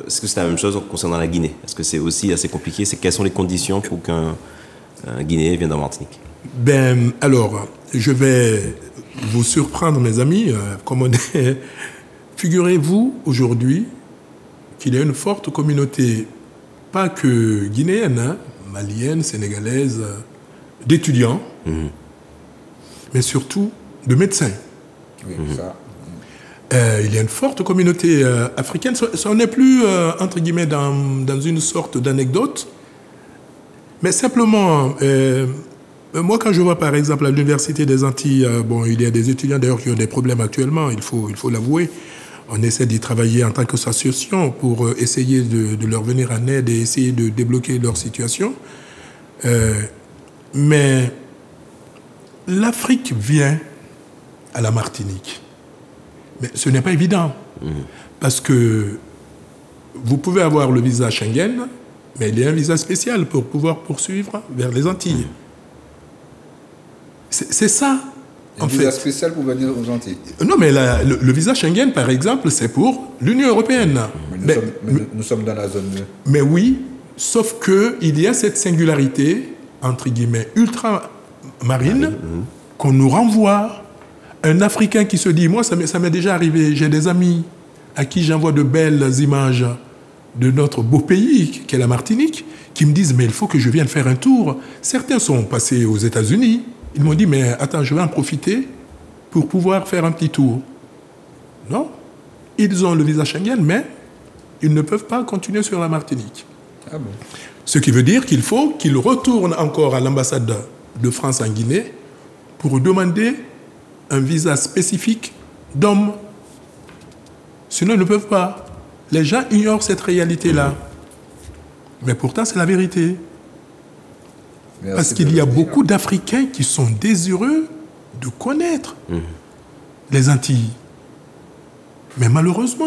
c'est la même chose concernant la Guinée? Est-ce que c'est aussi assez compliqué? Quelles sont les conditions pour qu'un Guinéen vienne en Martinique? Ben, alors, je vais vous surprendre, mes amis. Figurez-vous aujourd'hui qu'il y a une forte communauté, pas que guinéenne, hein, malienne, sénégalaise, d'étudiants, mais surtout de médecins. Oui, ça. Il y a une forte communauté africaine. Ça n'est plus, entre guillemets, dans une sorte d'anecdote, mais simplement... moi, quand je vois, par exemple, à l'Université des Antilles, il y a des étudiants d'ailleurs qui ont des problèmes actuellement, il faut l'avouer. On essaie d'y travailler en tant qu'association pour essayer de leur venir en aide et essayer de débloquer leur situation. Mais l'Afrique vient à la Martinique. Mais ce n'est pas évident. Parce que vous pouvez avoir le visa Schengen, mais il y a un visa spécial pour pouvoir poursuivre vers les Antilles. C'est ça. Un visa spécial pour venir aux Antilles. Non, mais le visa Schengen, par exemple, c'est pour l'Union européenne. Nous sommes dans la zone. Mais oui, sauf qu'il y a cette singularité, entre guillemets, ultramarine, qu'on nous renvoie. Un Africain qui se dit, moi, ça m'est déjà arrivé, j'ai des amis à qui j'envoie de belles images de notre beau pays, qui est la Martinique, qui me disent, mais il faut que je vienne faire un tour. Certains sont passés aux États-Unis. Ils m'ont dit, mais attends, je vais en profiter pour pouvoir faire un petit tour. Non. Ils ont le visa Schengen, mais ils ne peuvent pas continuer sur la Martinique. Ah bon. Ce qui veut dire qu'il faut qu'ils retournent encore à l'ambassade de France en Guinée pour demander un visa spécifique d'homme. Sinon, ils ne peuvent pas. Les gens ignorent cette réalité-là. Mais pourtant, c'est la vérité. Merci. Parce qu'il y a beaucoup d'Africains qui sont désireux de connaître les Antilles. Mais malheureusement,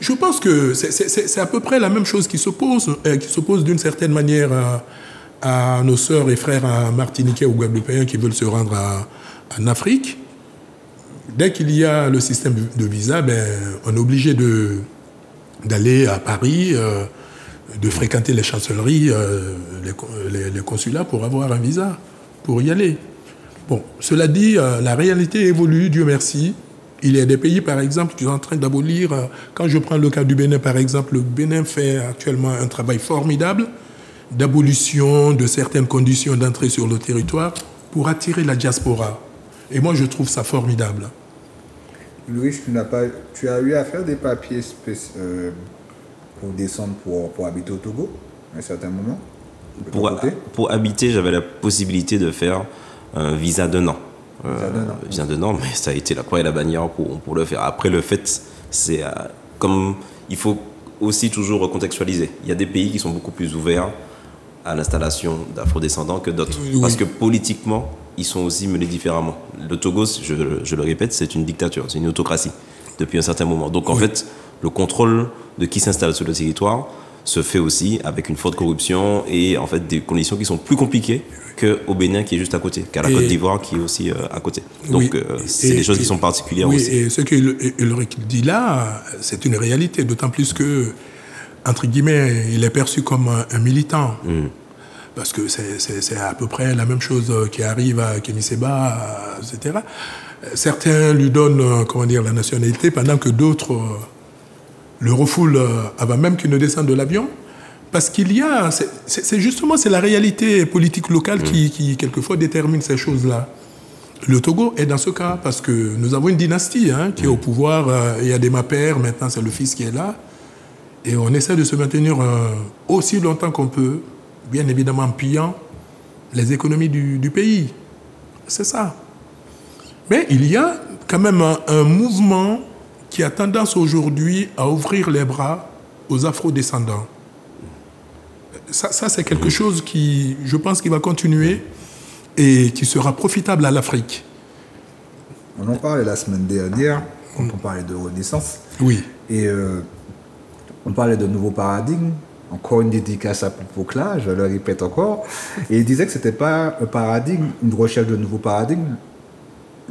je pense que c'est à peu près la même chose qui s'oppose d'une certaine manière à nos sœurs et frères martiniquais ou guadeloupéens qui veulent se rendre en Afrique. Dès qu'il y a le système de visa, on est obligé d'aller à Paris, de fréquenter les chancelleries, les consulats pour avoir un visa, pour y aller. Bon, cela dit, la réalité évolue, Dieu merci. Il y a des pays, par exemple, qui sont en train d'abolir. Quand je prends le cas du Bénin, par exemple, le Bénin fait actuellement un travail formidable d'abolition de certaines conditions d'entrée sur le territoire pour attirer la diaspora. Et moi, je trouve ça formidable. Louis, tu as eu à faire des papiers pour descendre pour habiter au Togo à un certain moment? Pour habiter, j'avais la possibilité de faire un visa d'un an. Visa d'un an, mais ça a été la croix et la bannière pour le faire. Après, le fait, c'est comme il faut aussi toujours recontextualiser. Il y a des pays qui sont beaucoup plus ouverts à l'installation d'afro-descendants que d'autres. Oui. Parce que politiquement, ils sont aussi menés différemment. Le Togo, je le répète, c'est une dictature, c'est une autocratie depuis un certain moment. Donc en fait, le contrôle de qui s'installe sur le territoire se fait aussi avec une forte corruption et en fait des conditions qui sont plus compliquées qu'au Bénin qui est juste à côté, qu'à la Côte d'Ivoire qui est aussi à côté. Donc c'est des choses qui sont particulières aussi. Et ce qu'il dit là, c'est une réalité, d'autant plus que, entre guillemets, il est perçu comme un militant. Parce que c'est à peu près la même chose qui arrive à Kémy Séba, etc. Certains lui donnent, la nationalité, pendant que d'autres le refoulent avant même qu'il ne descende de l'avion. Parce qu'il y a... C'est la réalité politique locale qui, quelquefois, détermine ces choses-là. Le Togo est dans ce cas, parce que nous avons une dynastie qui est au pouvoir. Il y a des mapères, maintenant c'est le fils qui est là. Et on essaie de se maintenir aussi longtemps qu'on peut, bien évidemment en pillant les économies du pays. C'est ça. Mais il y a quand même un mouvement qui a tendance aujourd'hui à ouvrir les bras aux afro-descendants. Ça c'est quelque chose qui, je pense, qui va continuer et qui sera profitable à l'Afrique. On en parlait la semaine dernière, quand on parlait de Renaissance. Oui. Et on parlait de nouveaux paradigmes. Encore une dédicace à Poupocla, je le répète encore. Et il disait que ce n'était pas un paradigme, une recherche de nouveaux paradigmes.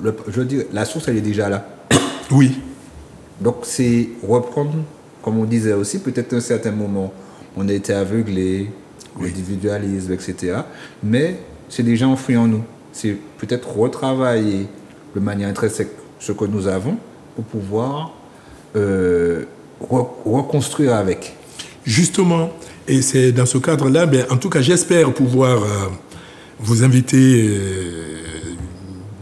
Je veux dire, la source, elle est déjà là. Oui. Donc, c'est reprendre, comme on disait aussi, peut-être à un certain moment, on a été aveuglé, l'individualisme, etc. Mais c'est déjà enfoui en nous. C'est peut-être retravailler de manière intrinsèque ce que nous avons pour pouvoir reconstruire avec. Justement, et c'est dans ce cadre-là, en tout cas, j'espère pouvoir vous inviter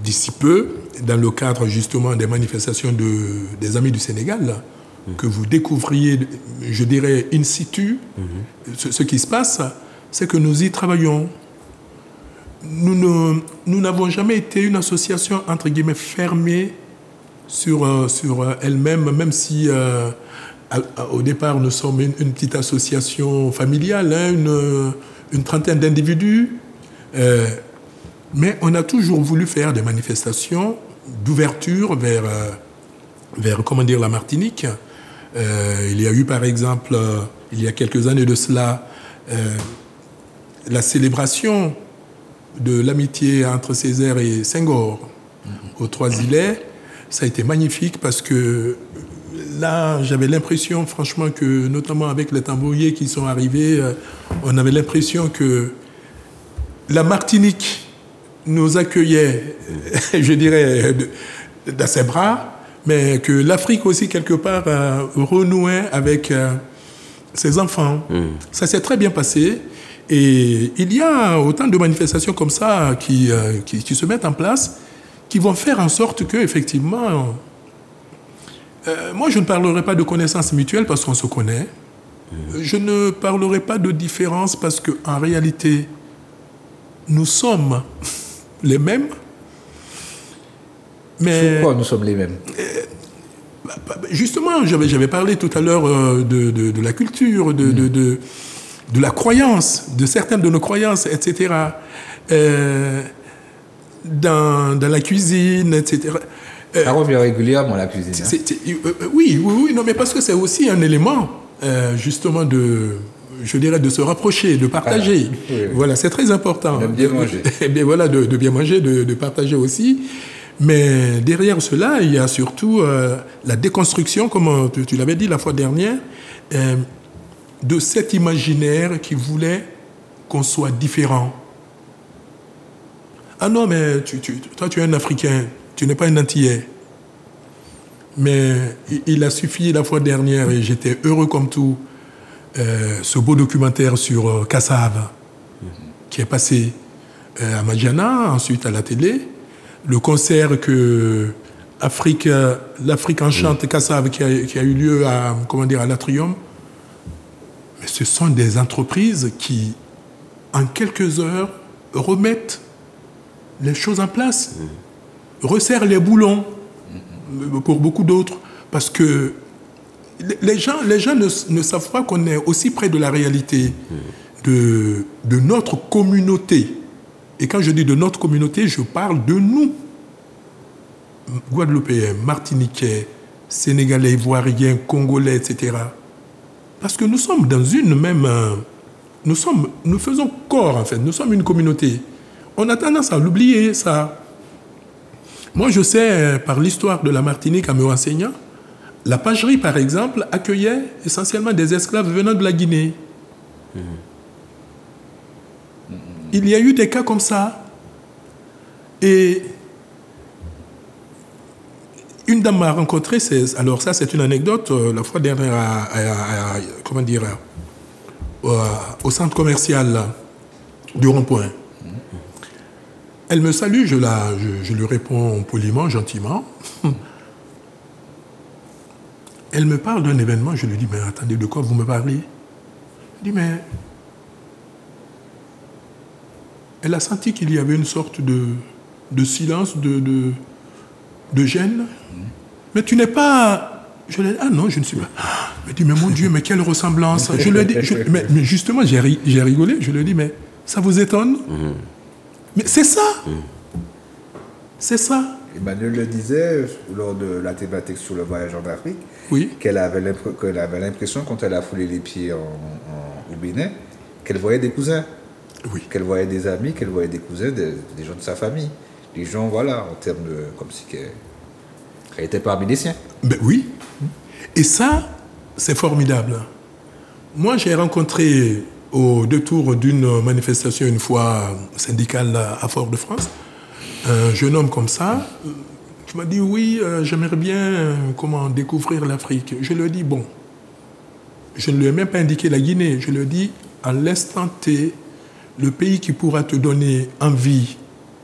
d'ici peu, dans le cadre justement des manifestations des Amis du Sénégal, que vous découvriez, je dirais, in situ, ce qui se passe, c'est que nous y travaillons. Nous n'avons jamais été une association, entre guillemets, fermée sur elle-même, même si... au départ, nous sommes une petite association familiale, une trentaine d'individus. Mais on a toujours voulu faire des manifestations d'ouverture vers la Martinique. Il y a eu, par exemple, il y a quelques années de cela, la célébration de l'amitié entre Césaire et Senghor. aux Trois-Îlets. Ça a été magnifique parce que là, j'avais l'impression, franchement, que notamment avec les tambouriers qui sont arrivés, on avait l'impression que la Martinique nous accueillait, je dirais, dans ses bras, mais que l'Afrique aussi, quelque part, renouait avec ses enfants. Ça s'est très bien passé. Et il y a autant de manifestations comme ça qui se mettent en place, qui vont faire en sorte que, effectivement, moi, je ne parlerai pas de connaissances mutuelles parce qu'on se connaît. Je ne parlerai pas de différence parce qu'en réalité, nous sommes les mêmes. Mais pourquoi nous sommes les mêmes? Justement, j'avais parlé tout à l'heure de la culture, de la croyance, de certaines de nos croyances, etc. Dans la cuisine, etc. Ça revient régulièrement, la cuisine. Oui, non, mais parce que c'est aussi un élément, justement, je dirais, de se rapprocher, de partager. Oui. Voilà, c'est très important. De bien manger. Et bien voilà, de bien manger, de partager aussi. Mais derrière cela, il y a surtout la déconstruction, comme tu l'avais dit la fois dernière, de cet imaginaire qui voulait qu'on soit différent. Ah non, mais toi, tu es un Africain, tu n'es pas un Antillais. Mais il a suffi la fois dernière, et j'étais heureux comme tout, ce beau documentaire sur Kassav, qui est passé à Madjana, ensuite à la télé. Le concert que l'Afrique Enchante Kassav qui a eu lieu à l'Atrium. Mais ce sont des entreprises qui, en quelques heures, remettent les choses en place, resserrent les boulons pour beaucoup d'autres. Parce que les gens ne savent pas qu'on est aussi près de la réalité de notre communauté. Et quand je dis de notre communauté, je parle de nous. Guadeloupéens, Martiniquais, Sénégalais, Ivoiriens, Congolais, etc. Parce que nous sommes dans une même... Nous faisons corps, en fait. Nous sommes une communauté. On a tendance à l'oublier, ça. Moi, je sais, par l'histoire de la Martinique, en me renseignant, la pagerie, par exemple, accueillait essentiellement des esclaves venant de la Guinée. Il y a eu des cas comme ça. Et une dame m'a rencontré, alors ça c'est une anecdote, la fois dernière au centre commercial du Rond-Point. Elle me salue, je lui réponds poliment, gentiment. Elle me parle d'un événement, je lui dis, mais attendez, de quoi vous me parlez? Elle dit, mais... Elle a senti qu'il y avait une sorte de silence, de gêne. Mais tu n'es pas... Je lui ai dit, ah non, je ne suis pas... Elle dit, mais mon Dieu, mais quelle ressemblance. Je lui ai dit, mais justement, j'ai rigolé. Je lui ai dit, mais ça vous étonne? Mais c'est ça. C'est ça. Emmanuel le disait lors de la thématique sur le voyage en Afrique, oui, qu'elle avait l'impression, quand elle a foulé les pieds au Bénin, qu'elle voyait des cousins. Oui. Qu'elle voyait des amis, qu'elle voyait des cousins, des gens de sa famille. Les gens, voilà, en termes de... Comme si qu'elle était parmi les siens. Ben oui. Et ça, c'est formidable. Moi, j'ai rencontré au détour d'une manifestation une fois syndicale à Fort-de-France, un jeune homme comme ça, qui m'a dit, oui, j'aimerais bien découvrir l'Afrique. Je lui ai dit, bon, je ne lui ai même pas indiqué la Guinée. Je lui ai dit, à l'instant T, le pays qui pourra te donner envie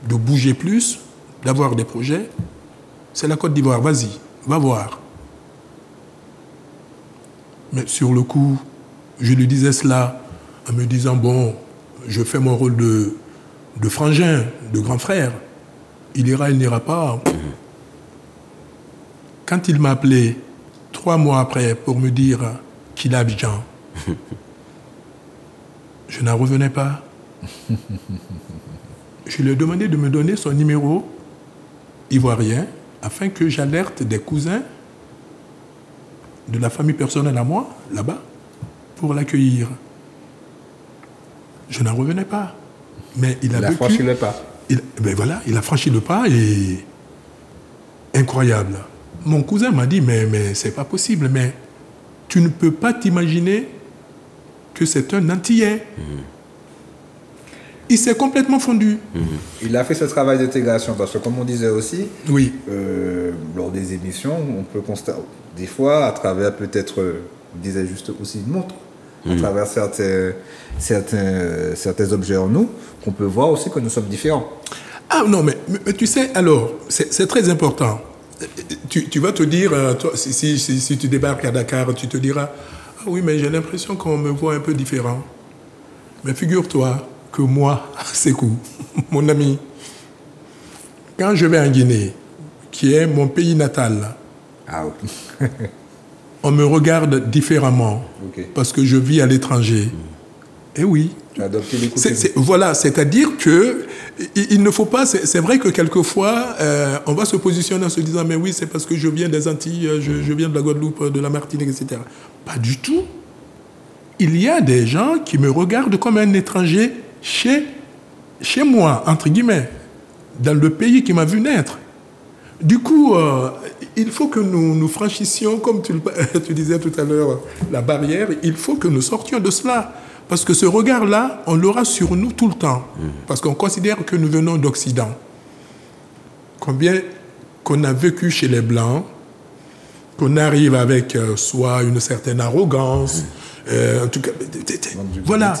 de bouger plus, d'avoir des projets, c'est la Côte d'Ivoire. Vas-y, va voir. Mais sur le coup, je lui disais cela en me disant, bon, je fais mon rôle de frangin, de grand frère. Il ira, il n'ira pas. Quand il m'a appelé 3 mois après pour me dire qu'il est à Abidjan, je n'en revenais pas. Je lui ai demandé de me donner son numéro ivoirien afin que j'alerte des cousins de la famille personnelle à moi, là-bas, pour l'accueillir. Je n'en revenais pas. Mais il a franchi le pas. Ben voilà, il a franchi le pas et incroyable. Mon cousin m'a dit, mais c'est pas possible, mais tu ne peux pas t'imaginer que c'est un Antillais. Il s'est complètement fondu. Il a fait ce travail d'intégration parce que, comme on disait aussi, Oui. lors des émissions, on peut constater, des fois, à travers peut-être, on disait juste aussi une montre, à travers certains objets en nous, qu'on peut voir aussi que nous sommes différents. Ah non, mais tu sais, alors, c'est très important. Tu vas te dire, toi, si tu débarques à Dakar, tu te diras, ah oui, mais j'ai l'impression qu'on me voit un peu différent. Mais figure-toi que moi, Sékou, mon ami, quand je vais en Guinée, qui est mon pays natal, Ah, ok. on me regarde différemment Ok. parce que je vis à l'étranger. Eh oui. Tu as adopté les coutumes. Voilà, c'est-à-dire que il ne faut pas. C'est vrai que quelquefois, on va se positionner en se disant, mais oui, c'est parce que je viens des Antilles, je viens de la Guadeloupe, de la Martinique, etc. Pas du tout. Il y a des gens qui me regardent comme un étranger chez moi, entre guillemets, dans le pays qui m'a vu naître. Du coup, il faut que nous franchissions, comme tu disais tout à l'heure, la barrière. Il faut que nous sortions de cela. Parce que ce regard-là, on l'aura sur nous tout le temps. Parce qu'on considère que nous venons d'Occident. Combien qu'on a vécu chez les Blancs, qu'on arrive avec soit une certaine arrogance, en tout cas, voilà,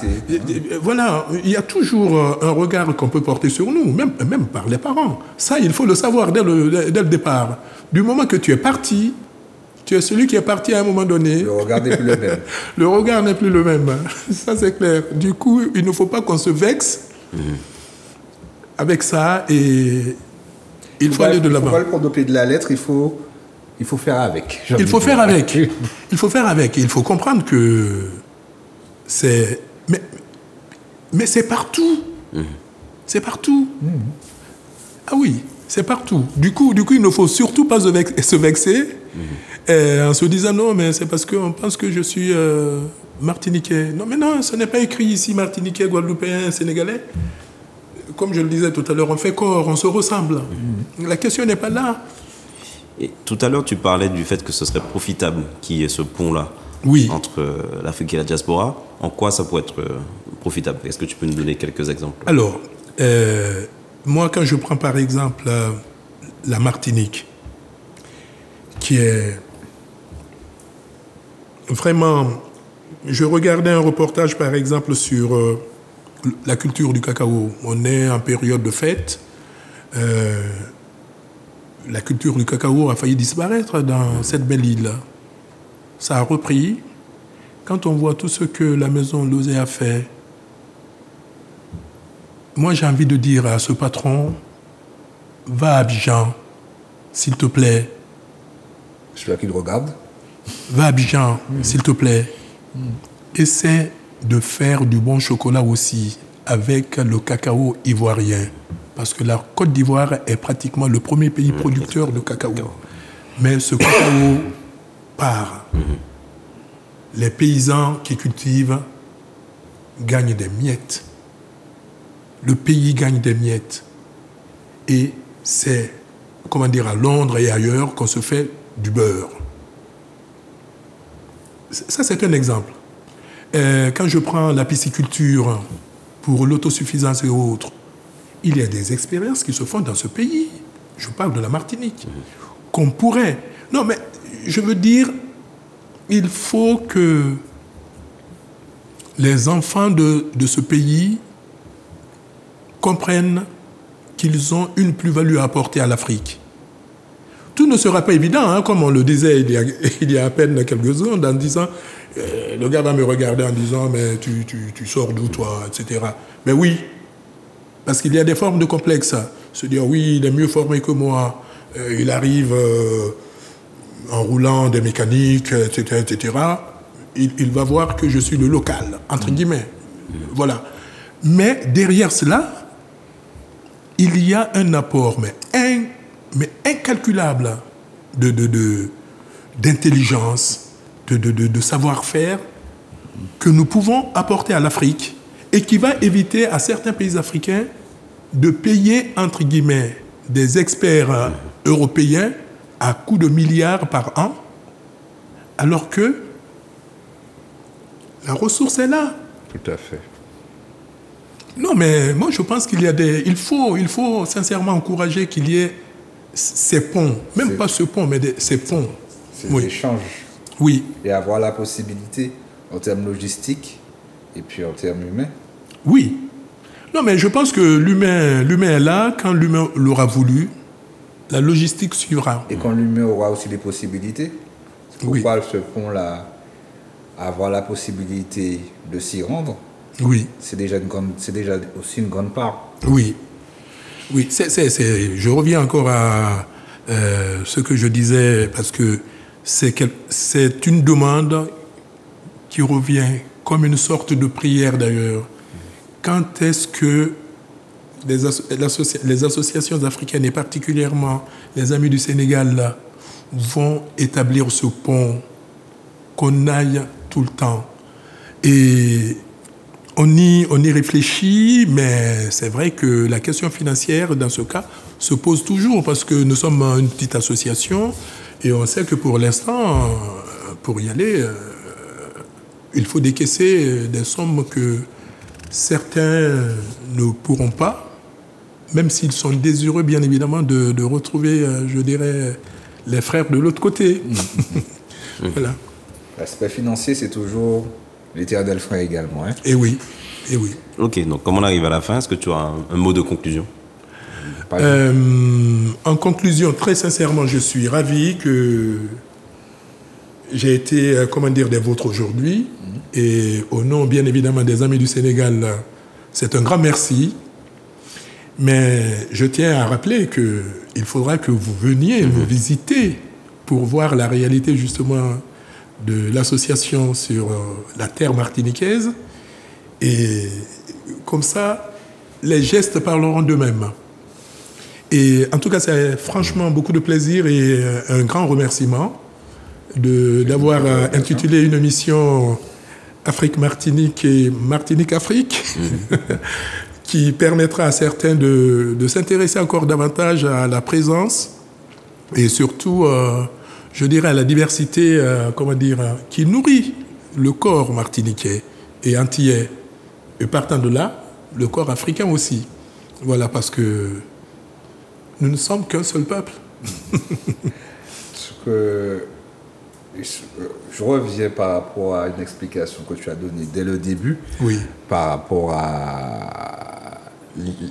voilà, il y a toujours un regard qu'on peut porter sur nous, même par les parents. Ça, il faut le savoir dès le départ. Du moment que tu es parti, tu es celui qui est parti à un moment donné. Le regard n'est plus le même. Le regard n'est plus le même. Ça, c'est clair. Du coup, il ne faut pas qu'on se vexe avec ça et il faut aller de l'avant. Il ne faut pas le prendre au pied de la lettre, il faut faire avec. Il faut faire avec. Il faut faire avec. Il faut comprendre que c'est... Mais c'est partout. C'est partout. Ah oui, c'est partout. Du coup, il ne faut surtout pas se vexer en se disant non, mais c'est parce qu'on pense que je suis martiniquais. Non, mais non, ce n'est pas écrit ici martiniquais, guadeloupéen, sénégalais. Comme je le disais tout à l'heure, on fait corps, on se ressemble. La question n'est pas là. Et tout à l'heure, tu parlais du fait que ce serait profitable qu'il y ait ce pont-là entre l'Afrique et la diaspora. En quoi ça pourrait être profitable? Est-ce que tu peux nous donner quelques exemples? Alors, moi, quand je prends par exemple la Martinique, qui est vraiment... Je regardais un reportage, par exemple, sur la culture du cacao. On est en période de fête. La culture du cacao a failli disparaître dans cette belle île. Ça a repris. Quand on voit tout ce que la maison Lozé a fait, moi j'ai envie de dire à ce patron, va à Abidjan, s'il te plaît. Je vois qu'il regarde. Va à Abidjan, s'il te plaît. Essaie de faire du bon chocolat aussi avec le cacao ivoirien. Parce que la Côte d'Ivoire est pratiquement le premier pays producteur de cacao. Mais ce cacao part. Les paysans qui cultivent gagnent des miettes. Le pays gagne des miettes. Et c'est, comment dire, à Londres et ailleurs qu'on se fait du beurre. Ça, c'est un exemple. Quand je prends la pisciculture pour l'autosuffisance et autres, il y a des expériences qui se font dans ce pays. Je parle de la Martinique. Qu'on pourrait... Non, mais je veux dire, il faut que les enfants de ce pays comprennent qu'ils ont une plus-value à apporter à l'Afrique. Tout ne sera pas évident, hein, comme on le disait il y a à peine quelques secondes, en disant, le gars va me regarder en disant, mais tu sors d'où toi, etc. Mais oui, parce qu'il y a des formes de complexe. Se dire, oui, il est mieux formé que moi, il arrive en roulant des mécaniques, etc., etc. Il va voir que je suis le local, entre guillemets. Voilà. Mais derrière cela, il y a un apport, mais incalculable d'intelligence, de savoir-faire que nous pouvons apporter à l'Afrique et qui va éviter à certains pays africains de payer, entre guillemets, des experts européens à coups de milliards par an, alors que la ressource est là. Tout à fait. Non, mais moi, je pense qu'il y a il faut sincèrement encourager qu'il y ait ces ponts. Même pas ce pont, mais ces ponts. Ces échanges. Oui. Et avoir la possibilité, en termes logistiques, et puis en termes humains. Oui. Non, mais je pense que l'humain est là. Quand l'humain l'aura voulu, la logistique suivra. Et quand l'humain aura aussi les possibilités. C'est pourquoi ce pont-là, avoir la possibilité de s'y rendre, oui. C'est déjà aussi une grande part. Oui. Oui, je reviens encore à ce que je disais, parce que c'est une demande qui revient comme une sorte de prière d'ailleurs. Quand est-ce que les associations africaines, et particulièrement les Amis du Sénégal, là, vont établir ce pont, qu'on aille tout le temps? Et on y réfléchit, mais c'est vrai que la question financière, dans ce cas, se pose toujours, parce que nous sommes une petite association, et on sait que pour l'instant, pour y aller, il faut décaisser des sommes que certains ne pourront pas, même s'ils sont désireux, bien évidemment, de retrouver, je dirais, les frères de l'autre côté. Voilà. L'aspect financier, c'est toujours l'éternel frein également. Hein? Et oui, et oui. Ok, donc comme on arrive à la fin, est-ce que tu as un mot de conclusion? En conclusion, très sincèrement, je suis ravi que j'ai été, des vôtres aujourd'hui. Et au nom, bien évidemment, des Amis du Sénégal, c'est un grand merci. Mais je tiens à rappeler qu'il faudra que vous veniez me visiter pour voir la réalité, justement, de l'association sur la terre martiniquaise. Et comme ça, les gestes parleront d'eux-mêmes. Et en tout cas, c'est franchement beaucoup de plaisir et un grand remerciement d'avoir intitulé une émission Afrique-Martinique et Martinique-Afrique qui permettra à certains de s'intéresser encore davantage à la présence et surtout, je dirais, à la diversité, qui nourrit le corps martiniquais et antillais. Et partant de là, le corps africain aussi. Voilà, parce que nous ne sommes qu'un seul peuple. Je reviens par rapport à une explication que tu as donnée dès le début, oui. Par rapport à,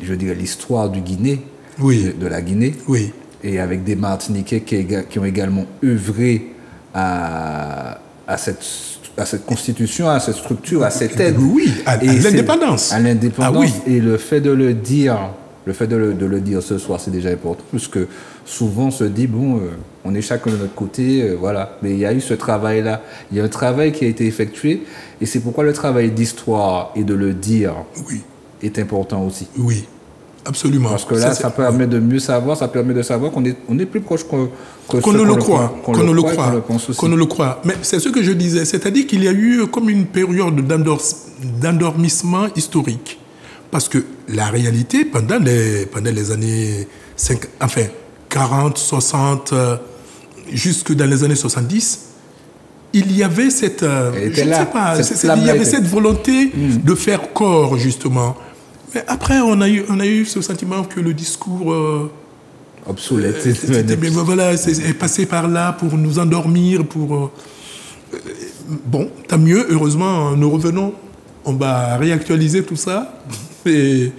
je dirais, l'histoire du Guinée, oui. de la Guinée, oui. Et avec des Martiniquais qui ont également œuvré à cette constitution, à cette structure, à cette aide. Oui, à l'indépendance. À l'indépendance. Ah, oui. Et le fait de le dire, de le dire ce soir, c'est déjà important, puisque souvent on se dit, on est chacun de notre côté, voilà. Mais il y a eu ce travail-là. Il y a un travail qui a été effectué, et c'est pourquoi le travail d'histoire et de le dire est important aussi. Oui, absolument. Parce que là, ça permet de mieux savoir, ça permet de savoir qu'on est plus proche qu'on ne le croit. Qu'on ne le croit. Mais c'est ce que je disais, c'est-à-dire qu'il y a eu comme une période d'endormissement historique. Parce que la réalité, pendant les années 40, 60, jusque dans les années 70, il y avait cette volonté de faire corps, justement. Mais après, on a eu ce sentiment que le discours obsolète est passé par là pour nous endormir, bon, tant mieux, heureusement, nous revenons. On va réactualiser tout ça. Et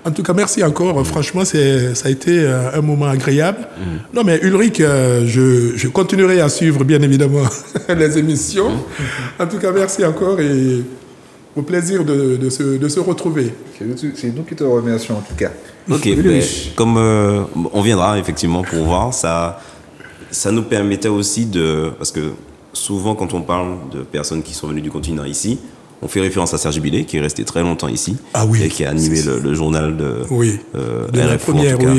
en tout cas, merci encore. Franchement, ça a été un moment agréable. Non, mais Ulrich, je continuerai à suivre, bien évidemment, les émissions. En tout cas, merci encore et au plaisir de se retrouver. C'est nous qui te remercions, en tout cas. Ok, comme on viendra effectivement pour voir, ça nous permettait aussi parce que souvent, quand on parle de personnes qui sont venues du continent ici, on fait référence à Serge Billet, qui est resté très longtemps ici, et qui a animé le journal de RFO, en tout cas,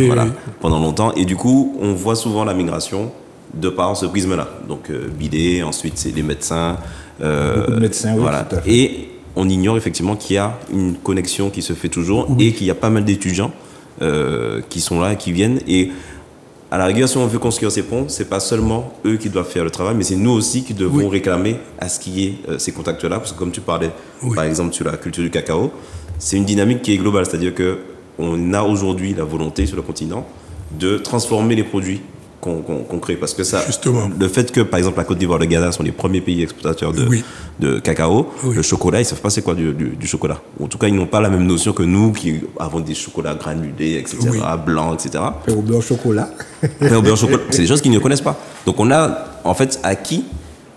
pendant longtemps. Et du coup, on voit souvent la migration de par ce prisme-là. Donc, Billet, ensuite, c'est les médecins. Beaucoup de médecins, voilà. Tout à fait. Et on ignore effectivement qu'il y a une connexion qui se fait toujours et qu'il y a pas mal d'étudiants qui sont là, qui viennent. Et à la rigueur, si on veut construire ces ponts, c'est pas seulement eux qui doivent faire le travail, mais c'est nous aussi qui devons réclamer à ce qu'il y ait ces contacts-là. Parce que comme tu parlais, par exemple, sur la culture du cacao, c'est une dynamique qui est globale. C'est-à-dire qu'on a aujourd'hui la volonté sur le continent de transformer les produits qu'on crée. Parce que ça, le fait que, par exemple, la Côte d'Ivoire et le Ghana sont les premiers pays exportateurs de cacao, le chocolat, ils ne savent pas c'est quoi du chocolat. En tout cas, ils n'ont pas la même notion que nous qui avons des chocolats granulés, etc., blancs, etc. Au beurre au chocolat. Au beurre au chocolat, c'est des choses qu'ils ne connaissent pas. Donc, on a en fait acquis,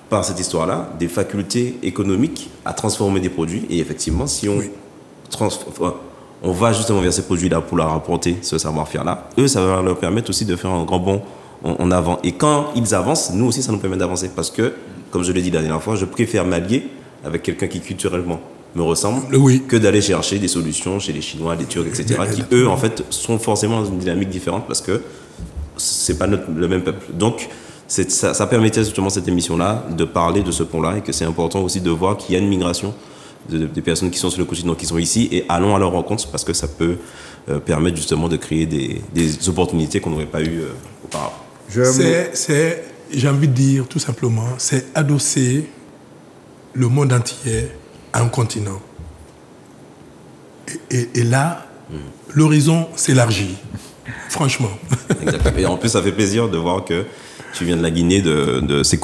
par cette histoire-là, des facultés économiques à transformer des produits. Et effectivement, si on va justement vers ces produits-là pour leur apporter ce savoir-faire-là, eux, ça va leur permettre aussi de faire un grand bond en avant. Et quand ils avancent, nous aussi, ça nous permet d'avancer. Parce que, comme je l'ai dit la dernière fois, je préfère m'allier avec quelqu'un qui culturellement me ressemble que d'aller chercher des solutions chez les Chinois, les Turcs, etc., qui, eux, en fait, sont forcément dans une dynamique différente parce que c'est pas le même peuple. Donc, ça permettait justement cette émission-là de parler de ce pont-là et que c'est important aussi de voir qu'il y a une migration des personnes qui sont sur le continent, qui sont ici, et allons à leur rencontre parce que ça peut permettre justement de créer des opportunités qu'on n'aurait pas eues auparavant. J'ai envie de dire tout simplement, c'est adosser le monde entier à un continent. Et là, l'horizon s'élargit, franchement. Exactement. Et en plus, ça fait plaisir de voir que tu viens de la Guinée,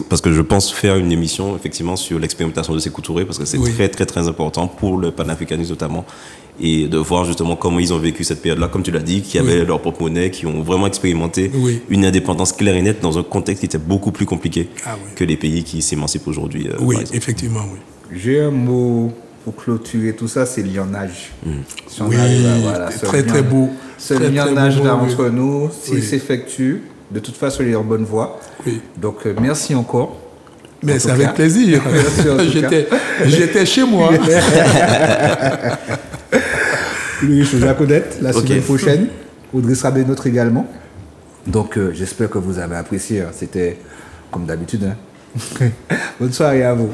parce que je pense faire une émission effectivement sur l'expérimentation de Sékou Touré, parce que c'est très très très important pour le panafricanisme notamment, et de voir justement comment ils ont vécu cette période-là, comme tu l'as dit, qui avaient leur propre monnaie, qui ont vraiment expérimenté une indépendance claire et nette dans un contexte qui était beaucoup plus compliqué que les pays qui s'émancipent aujourd'hui. Effectivement, J'ai un mot pour clôturer tout ça, c'est lionnage. Si on arrive à, très beau. Ce lionnage-là entre nous, s'il s'effectue, de toute façon, il est en bonne voie. Donc, merci encore. Mais c'est avec plaisir. J'étais chez moi. Louis, je vous connaître la semaine prochaine. Audrey sera bien notre également. Donc, j'espère que vous avez apprécié. C'était comme d'habitude. Bonne soirée à vous.